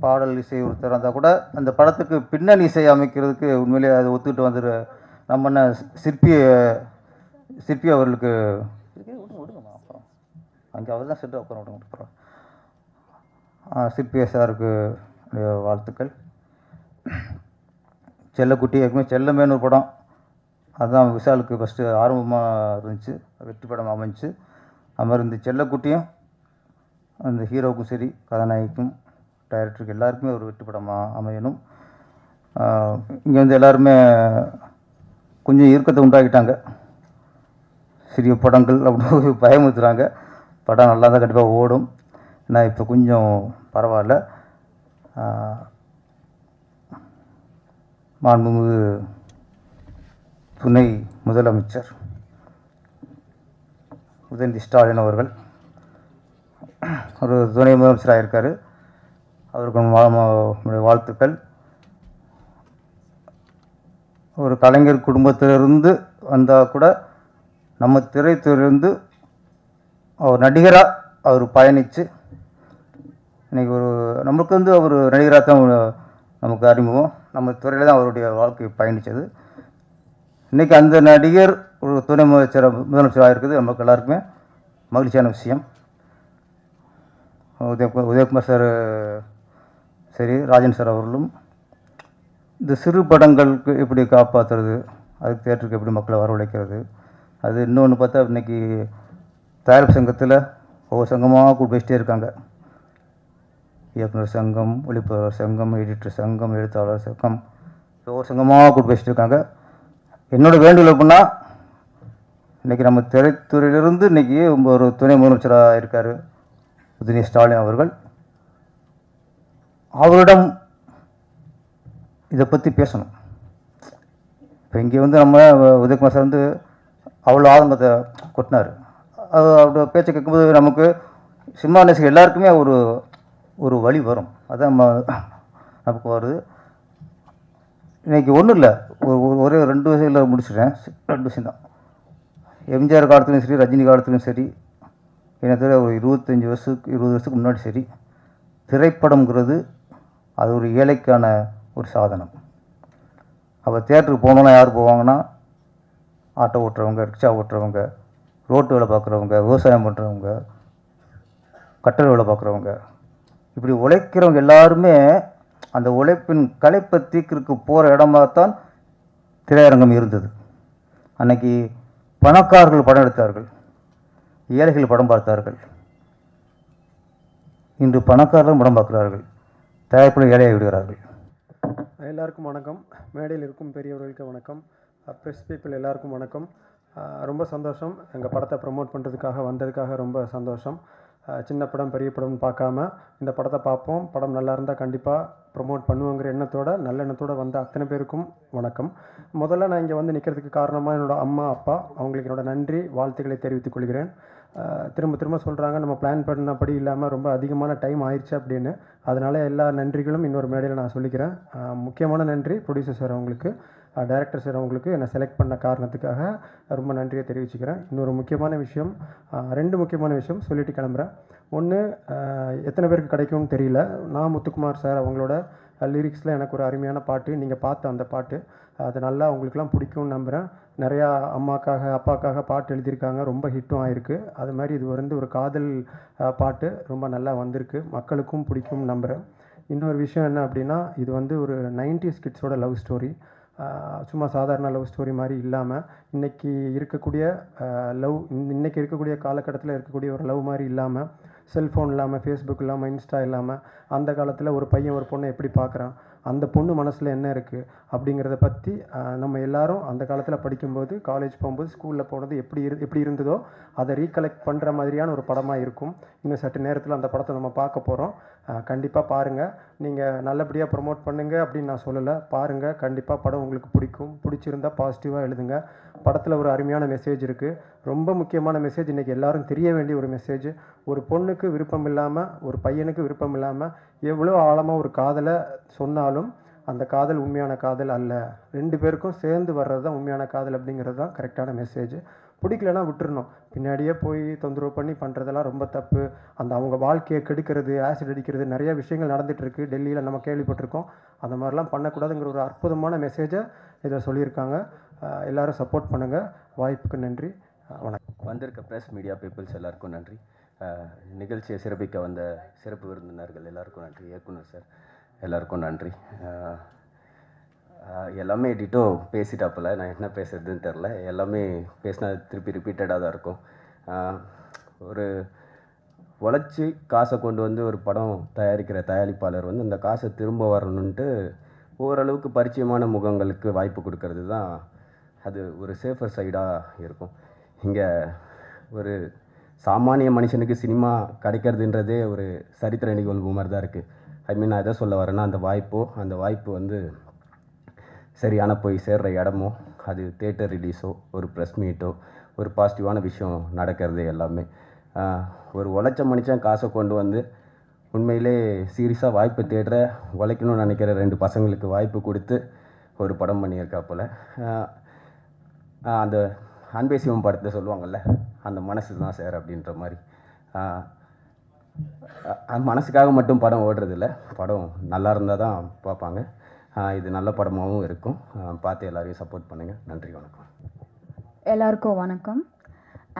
பாடல் இசை ஒருத்தர் இருந்தால் கூட அந்த படத்துக்கு பின்னணி இசை அமைக்கிறதுக்கு உண்மையிலேயே அதை ஒத்துக்கிட்டு வந்துடு நம்ம என்ன சிற்பி அவர்களுக்கு அப்புறம் அங்கே அவர் தான் செட்டு அப்புறம் விடுங்க. சிற்பி சாருக்கு வாழ்த்துக்கள். செல்லக்குட்டி ஏற்கனவே செல்லமேன்னு ஒரு படம், அதுதான் விஷாலுக்கு ஃபஸ்ட்டு ஆரம்பமாக இருந்துச்சு, வெற்றி படம் அமைஞ்சு. அது மாதிரி இந்த செல்லக்குட்டியும் அந்த ஹீரோவுக்கும் சரி கதாநாயகிக்கும் டைரக்டருக்கு எல்லாருக்குமே ஒரு வெற்றி படமாக அமையணும். இங்கே வந்து எல்லாருமே கொஞ்சம் இறுக்கத்தை உண்டாக்கிட்டாங்க. சிறிய படங்கள் அப்படின்னு பயமுறுத்துகிறாங்க. படம் நல்லா தான் கண்டிப்பாக ஓடும். ஏன்னா இப்போ கொஞ்சம் பரவாயில்ல. மாண்புமிகு துணை முதலமைச்சர் உதயநிதி ஸ்டாலின் அவர்கள் ஒரு துணை முதலமைச்சராக இருக்கார். அவருக்கு வாழ்த்துக்கள். ஒரு கலைஞர் குடும்பத்திலிருந்து வந்தால் கூட நம்ம திரைத்துறையிலிருந்து அவர் நடிகராக அவர் பயணித்து இன்றைக்கி நமக்கு வந்து அவர் நடிகராக தான் நமக்கு அறிமுகம். நம்ம துறையில் தான் அவருடைய வாழ்க்கை பயணித்தது. இன்றைக்கி அந்த நடிகர் ஒரு துணை முதலமைச்சராக இருக்குது நமக்கு எல்லாருக்குமே மகிழ்ச்சியான விஷயம். உதயகுமார் சார் சரி, ராஜன் சார் அவர்களும் இந்த சிறு படங்களுக்கு எப்படி காப்பாற்றுறது, அதுக்கு தேட்டருக்கு எப்படி மக்களை வரவழைக்கிறது, அது இன்னொன்று பார்த்தா இன்றைக்கி தயாரிப்பு சங்கத்தில் ஒவ்வொரு சங்கமாக கூட்டு பேசிட்டே இருக்காங்க. இயக்குனர் சங்கம், ஒளிப்பதிவாளர் சங்கம், எடிட்டர் சங்கம், எழுத்தாளர் சங்கம், ஒவ்வொரு சங்கமாக கூட்டு பேசிட்டு இருக்காங்க. என்னோடய வேண்டுகோள் எப்படின்னா, இன்றைக்கி நம்ம திரைத்துறையிலிருந்து இன்றைக்கி ஒரு துணை முதலமைச்சராக இருக்கார் உதயநிதி ஸ்டாலின் அவர்கள். அவரிடம் இதை பற்றி பேசணும். இப்போ இங்கே வந்து நம்ம உதயகுமார் சார் வந்து அவ்வளோ ஆதங்கத்தை கொட்டினார். அவரோட பேச்சை கேட்கும்போது நமக்கு சினிமா நேசிக்க எல்லாருக்குமே ஒரு வழி வரும். அதான் நமக்கு வருது. இன்றைக்கி ஒன்றும் இல்லை, ஒரே 2 விஷயத்தில் முடிச்சிட்டேன். 2 விஷயந்தான். எம்ஜிஆர் காலத்துலையும் சரி, ரஜினி காலத்துலையும் சரி, எனக்கு ஒரு 20 வருஷத்துக்கு முன்னாடி சரி, திரைப்படம்ங்கிறது அது ஒரு ஏழைக்கான ஒரு சாதனம். அப்போ தியேட்டருக்கு போகணுன்னா யார் போவாங்கன்னா, ஆட்டோ ஓட்டுறவங்க, ரிக்ஷா ஓட்டுறவங்க, ரோட்டு வேலை பார்க்குறவங்க, விவசாயம் பண்ணுறவங்க, கட்டட வேலை பார்க்குறவங்க, இப்படி உழைக்கிறவங்க எல்லாருமே அந்த உழைப்பின் களைப்பை தீர்க்கிறதுக்கு போகிற இடமாகத்தான் திரையரங்கம் இருந்தது. அன்னைக்கு பணக்காரர்கள் படம் எடுத்தார்கள், ஏழைகள் படம் பார்த்தார்கள். இன்று பணக்காரர்களும் படம் பார்க்கிறார்கள், தயாரிப்பில் ஏழையை விடுகிறார்கள். எல்லாருக்கும் வணக்கம். மேடையில் இருக்கும் பெரியவர்களுக்கு வணக்கம். ப்ரெஸ் பீப்புள் எல்லாருக்கும் வணக்கம். ரொம்ப சந்தோஷம், எங்கள் படத்தை ப்ரமோட் பண்ணுறதுக்காக வந்ததுக்காக ரொம்ப சந்தோஷம். சின்ன படம் பெரிய படம்னு பார்க்காம இந்த படத்தை பார்ப்போம், படம் நல்லா இருந்தால் கண்டிப்பாக ப்ரமோட் பண்ணுவோங்கிற எண்ணத்தோட, நல்ல எண்ணத்தோடு வந்த அத்தனை பேருக்கும் வணக்கம். முதல்ல நான் இங்கே வந்து நிற்கிறதுக்கு காரணமாக என்னோடய அம்மா அப்பா, அவங்களுக்கு என்னோட நன்றி வாழ்த்துக்களை தெரிவித்துக் கொள்கிறேன். திரும்ப சொல்கிறாங்க நம்ம பிளான் பண்ணபடி இல்லாமல் ரொம்ப அதிகமான டைம் ஆயிடுச்சு அப்படின்னு. அதனால் எல்லா நன்றிகளும் இன்னொரு மேடையில் நான் சொல்லிக்கிறேன். முக்கியமான நன்றி ப்ரொடியூசர் சார் அவங்களுக்கு, டைரக்டர் சார் அவங்களுக்கு என்னை செலக்ட் பண்ண காரணத்துக்காக ரொம்ப நன்றியை தெரிவிச்சுக்கிறேன். இன்னொரு முக்கியமான விஷயம், 2 முக்கியமான விஷயம் சொல்லிட்டு கிளம்புறேன். ஒன்று, எத்தனை பேருக்கு கிடைக்கும்னு தெரியல, நான் முத்துக்குமார் சார் அவங்களோட லிரிக்ஸில் எனக்கு ஒரு அருமையான பாட்டு, நீங்கள் பார்த்த அந்த பாட்டு, அது நல்லா உங்களுக்கெல்லாம் பிடிக்கும்னு நம்புகிறேன். நிறையா அம்மாக்காக அப்பாக்காக பாட்டு எழுதியிருக்காங்க, ரொம்ப ஹிட்டும் ஆகிருக்கு. அது மாதிரி இது வந்து ஒரு காதல் பாட்டு, ரொம்ப நல்லா வந்திருக்கு, மக்களுக்கும் பிடிக்கும்னு நம்புகிறேன். இன்னொரு விஷயம் என்ன அப்படின்னா, இது வந்து ஒரு 90s கிட்ஸோட லவ் ஸ்டோரி. சும்மா சாதாரண லவ் ஸ்டோரி மாதிரி இல்லாமல், இன்றைக்கி இருக்கக்கூடிய இன்றைக்கி இருக்கக்கூடிய காலகட்டத்தில் இருக்கக்கூடிய ஒரு லவ் மாதிரி இல்லாமல், செல்ஃபோன் இல்லாமல், ஃபேஸ்புக் இல்லாமல், இன்ஸ்டா இல்லாமல், அந்த காலத்தில் ஒரு பையன் ஒரு பொண்ணை எப்படி பார்க்குறான், அந்த பொண்ணு மனசில் என்ன இருக்குது அப்படிங்கிறத பற்றி நம்ம எல்லாரும் அந்த காலத்தில் படிக்கும்போது, காலேஜ் போகும்போது, ஸ்கூலில் போனது எப்படி இருந்ததோ அதை ரீகலெக்ட் பண்ணுற மாதிரியான ஒரு படமாக இருக்கும். இன்னும் சற்று நேரத்தில் அந்த படத்தை நம்ம பார்க்க போகிறோம். கண்டிப்பாக பாருங்கள். நீங்கள் நல்லபடியாக ப்ரொமோட் பண்ணுங்கள் அப்படின்னு நான் சொல்லலை, பாருங்கள், கண்டிப்பாக படம் உங்களுக்கு பிடிக்கும். பிடிச்சிருந்தால் பாசிட்டிவாக எழுதுங்க. படத்தில் ஒரு அருமையான மெசேஜ் இருக்குது, ரொம்ப முக்கியமான மெசேஜ், இன்றைக்கி எல்லாரும் தெரிய வேண்டிய ஒரு மெசேஜ். ஒரு பொண்ணுக்கு விருப்பம் இல்லாமல், ஒரு பையனுக்கு விருப்பம் இல்லாமல், எவ்வளோ ஆழமாக ஒரு காதலை சொன்னாலும் அந்த காதல் உண்மையான காதல் அல்ல, 2 பேருக்கும் சேர்ந்து வர்றது தான் உண்மையான காதல் அப்படிங்கிறது தான் கரெக்டான மெசேஜ். பிடிக்கலனா விட்டுறணும். பின்னாடியே போய் தொந்தரவு பண்ணி பண்ணுறதெல்லாம் ரொம்ப தப்பு. அந்த அவங்க வாழ்க்கையை கெடுக்கிறது, ஆசிட் அடிக்கிறது, நிறைய விஷயங்கள் நடந்துகிட்ருக்கு டெல்லியில், நம்ம கேள்விப்பட்டிருக்கோம். அந்த மாதிரிலாம் பண்ணக்கூடாதுங்கிற ஒரு அற்புதமான மெசேஜை இதில் சொல்லியிருக்காங்க. எல்லாரும் சப்போர்ட் பண்ணுங்கள். வாய்ப்புக்கு நன்றி. வணக்கம். வந்திருக்க ப்ரெஸ் மீடியா பீப்புள்ஸ் எல்லாருக்கும் நன்றி. நிகழ்ச்சியை சிறப்பிக்க வந்த சிறப்பு விருந்தினர்கள் எல்லாருக்கும் நன்றி. இயக்குனர் சார் எல்லாருக்கும் நன்றி. எல்லாமே டிட்டோ பேசிட்டாப்பில், நான் என்ன பேசுறதுன்னு தெரில. எல்லாமே பேசினா திருப்பி ரிப்பீட்டடாக தான் இருக்கும். ஒரு உழைச்சி காசை கொண்டு வந்து ஒரு படம் தயாரிக்கிற தயாரிப்பாளர் வந்து இந்த காசை திரும்ப வரணுன்ட்டு ஓரளவுக்கு பரிச்சயமான முகங்களுக்கு வாய்ப்பு கொடுக்கறது தான் அது ஒரு சேஃபர் சைடாக இருக்கும். இங்கே ஒரு சாமானிய மனுஷனுக்கு சினிமா கிடைக்கிறதுன்றதே ஒரு சரித்திர நிகழ்வு மாதிரி தான் இருக்குது. ஐ மீன், நான் எதை சொல்ல வரேன்னா, அந்த வாய்ப்பு வந்து சரியான போய் சேர்கிற இடமோ, அது தேட்டர் ரிலீஸோ, ஒரு ப்ரெஸ் மீட்டோ, ஒரு பாசிட்டிவான விஷயம் நடக்கிறது எல்லாமே ஒரு உழைச்ச மனுஷன் காசை கொண்டு வந்து உண்மையிலே சீரியஸாக வாய்ப்பு தேடுற உழைக்கணும்னு நினைக்கிற 2 பசங்களுக்கு வாய்ப்பு கொடுத்து ஒரு படம் பண்ணியிருக்காப்புல. அந்த அன்பே சிவம் படத்தை சொல்லுவாங்கள்ல, அந்த மனசு தான் சார் அப்படின்ற மாதிரி. மனசுக்காக மட்டும் படம் ஓடுறதில்ல, படம் நல்லா இருந்தால் தான் பார்ப்பாங்க. இது நல்ல படமாகவும் இருக்கும். பார்த்து எல்லாரையும் சப்போர்ட் பண்ணுங்கள். நன்றி, வணக்கம். எல்லாருக்கும் வணக்கம்.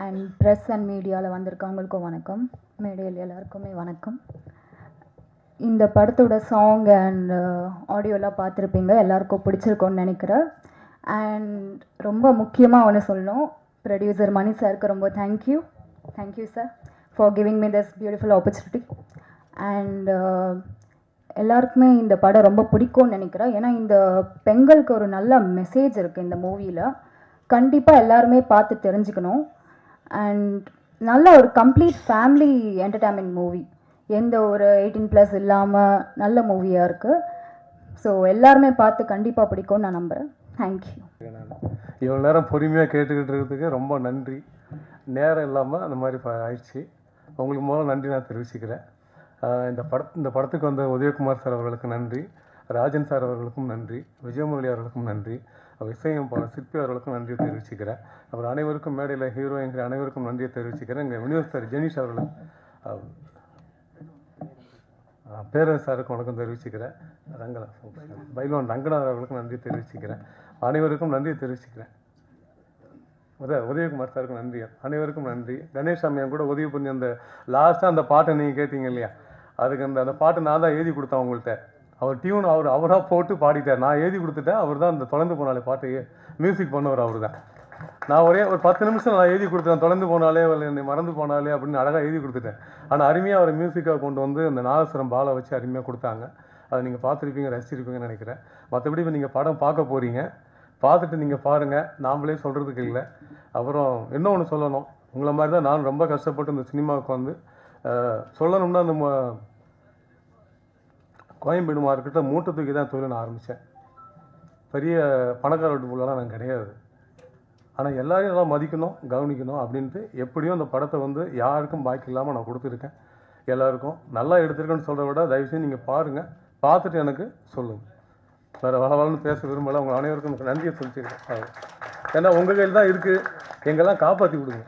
அண்ட் ப்ரெஸ் அண்ட் மீடியாவில் வந்திருக்கவங்களுக்கும் வணக்கம். மேடையில் எல்லாருக்குமே வணக்கம். இந்த படத்தோட சாங் அண்ட் ஆடியோலாம் பார்த்துருப்பீங்க, எல்லாருக்கும் பிடிச்சிருக்கோன்னு நினைக்கிறேன். அண்ட் ரொம்ப முக்கியமாக ஒன்று சொல்லணும், ப்ரொடியூசர் மணி சாருக்கு ரொம்ப thank you sir for giving me this beautiful opportunity. And எல்லாருக்குமே இந்த படம் ரொம்ப பிடிக்கும்னு நினைக்கிறேன். ஏன்னா இந்த பெண்களுக்கு ஒரு நல்ல மெசேஜ் இருக்குது இந்த மூவியில். கண்டிப்பாக எல்லாருமே பார்த்து தெரிஞ்சுக்கணும். அண்ட் நல்ல ஒரு கம்ப்ளீட் ஃபேமிலி என்டர்டைன்மெண்ட் மூவி, எந்த ஒரு 18+ இல்லாமல் நல்ல மூவியாக இருக்குது. ஸோ எல்லாருமே பார்த்து கண்டிப்பாக பிடிக்கும்னு நான் நம்புகிறேன். தேங்க்யூ. இவ்வளோ நேரம் பொறுமையாக கேட்டுக்கிட்டு இருக்கிறதுக்கு ரொம்ப நன்றி. நேரம் இல்லாமல் அந்த மாதிரி ஆயிடுச்சு. உங்களுக்கு முதல்ல நன்றி நான் தெரிவிச்சுக்கிறேன். இந்த படத்துக்கு வந்த உதயகுமார் சார் அவர்களுக்கு நன்றி, ராஜன் சார் அவர்களுக்கும் நன்றி, விஜயமுரளி அவர்களுக்கும் நன்றி, இசையம் சிற்பி அவர்களுக்கும் நன்றியை தெரிவிச்சுக்கிறேன். அப்புறம் அனைவருக்கும் மேடையில் ஹீரோயின்கள் அனைவருக்கும் நன்றியை தெரிவிச்சுக்கிறேன். எங்கள் யூனிவர்சிட்டி ஜெனிஷ் அவர்களும் பேரன் சாருக்கும் வணக்கம் தெரிவிச்சுக்கிறேன். பைல்வான் ரங்கநாதர் அவர்களுக்கும் நன்றி தெரிவிச்சுக்கிறேன். அனைவருக்கும் நன்றியை தெரிவிச்சுக்கிறேன். உதயகுமார் சாருக்கும் நன்றி, அனைவருக்கும் நன்றி. கணேஷ் அம்மையன் கூட உதவி பண்ணி அந்த லாஸ்ட்டாக அந்த பாட்டை நீங்கள் கேட்டீங்க இல்லையா, அதுக்கு அந்த பாட்டு நான் தான் எழுதி கொடுத்தேன் அவங்கள்ட்ட. அவர் டியூன் அவராக போட்டு பாடிட்டார், நான் எழுதி கொடுத்துட்டேன். அவர் தான் அந்த தொலைந்து போனாலே பாட்டு மியூசிக் பண்ணவர் அவர் தான். நான் ஒரு 10 நிமிஷம் நான் எழுதி கொடுத்தேன், தொலைந்து போனாலே என்னை மறந்து போனாலே அப்படின்னு அழகாக எழுதி கொடுத்துட்டேன். ஆனால் அருமையாக அவரை மியூசிக்காக கொண்டு வந்து அந்த நாதஸ்வரம் பாலை வச்சு அருமையாக கொடுத்தாங்க. அதை நீங்கள் பார்த்துருப்பீங்க, ரசிச்சிருப்பீங்கன்னு நினைக்கிறேன். மற்றபடி இப்போ நீங்கள் படம் பார்க்க போகிறீங்க, பார்த்துட்டு நீங்கள் பாருங்கள், நாமளே சொல்கிறதுக்கு இல்லை. அப்புறம் இன்னொன்று சொல்லணும், உங்களை மாதிரி தான் நான் ரொம்ப கஷ்டப்பட்டு இந்த சினிமாவுக்கு வந்து சொல்லணும்னா அந்த கோயம்பேடு மார்க்கெட்டில் மூட்டை தூக்கி தான் தொழில் நான் ஆரம்பித்தேன். பெரிய பணக்கார வீட்டுக்குள்ளலாம் நான் கிடையாது. ஆனால் எல்லாரையும் எல்லாம் மதிக்கணும், கவனிக்கணும் அப்படின்ட்டு எப்படியும் அந்த படத்தை வந்து யாருக்கும் பாக்கி இல்லாமல் நான் கொடுத்துருக்கேன். எல்லாருக்கும் நல்லா எடுத்திருக்கேன்னு சொல்கிறத விட தயவுசெய்து நீங்கள் பாருங்கள், பார்த்துட்டு எனக்கு சொல்லுங்கள். வேறு வளவளன்னு பேச விரும்பலை. உங்கள் அனைவருக்கும் எனக்கு நன்றியை சொல்லிச்சிருக்கேன். ஏன்னா உங்கள் கையில் தான் இருக்குது, எங்கெல்லாம் காப்பாற்றி கொடுங்க.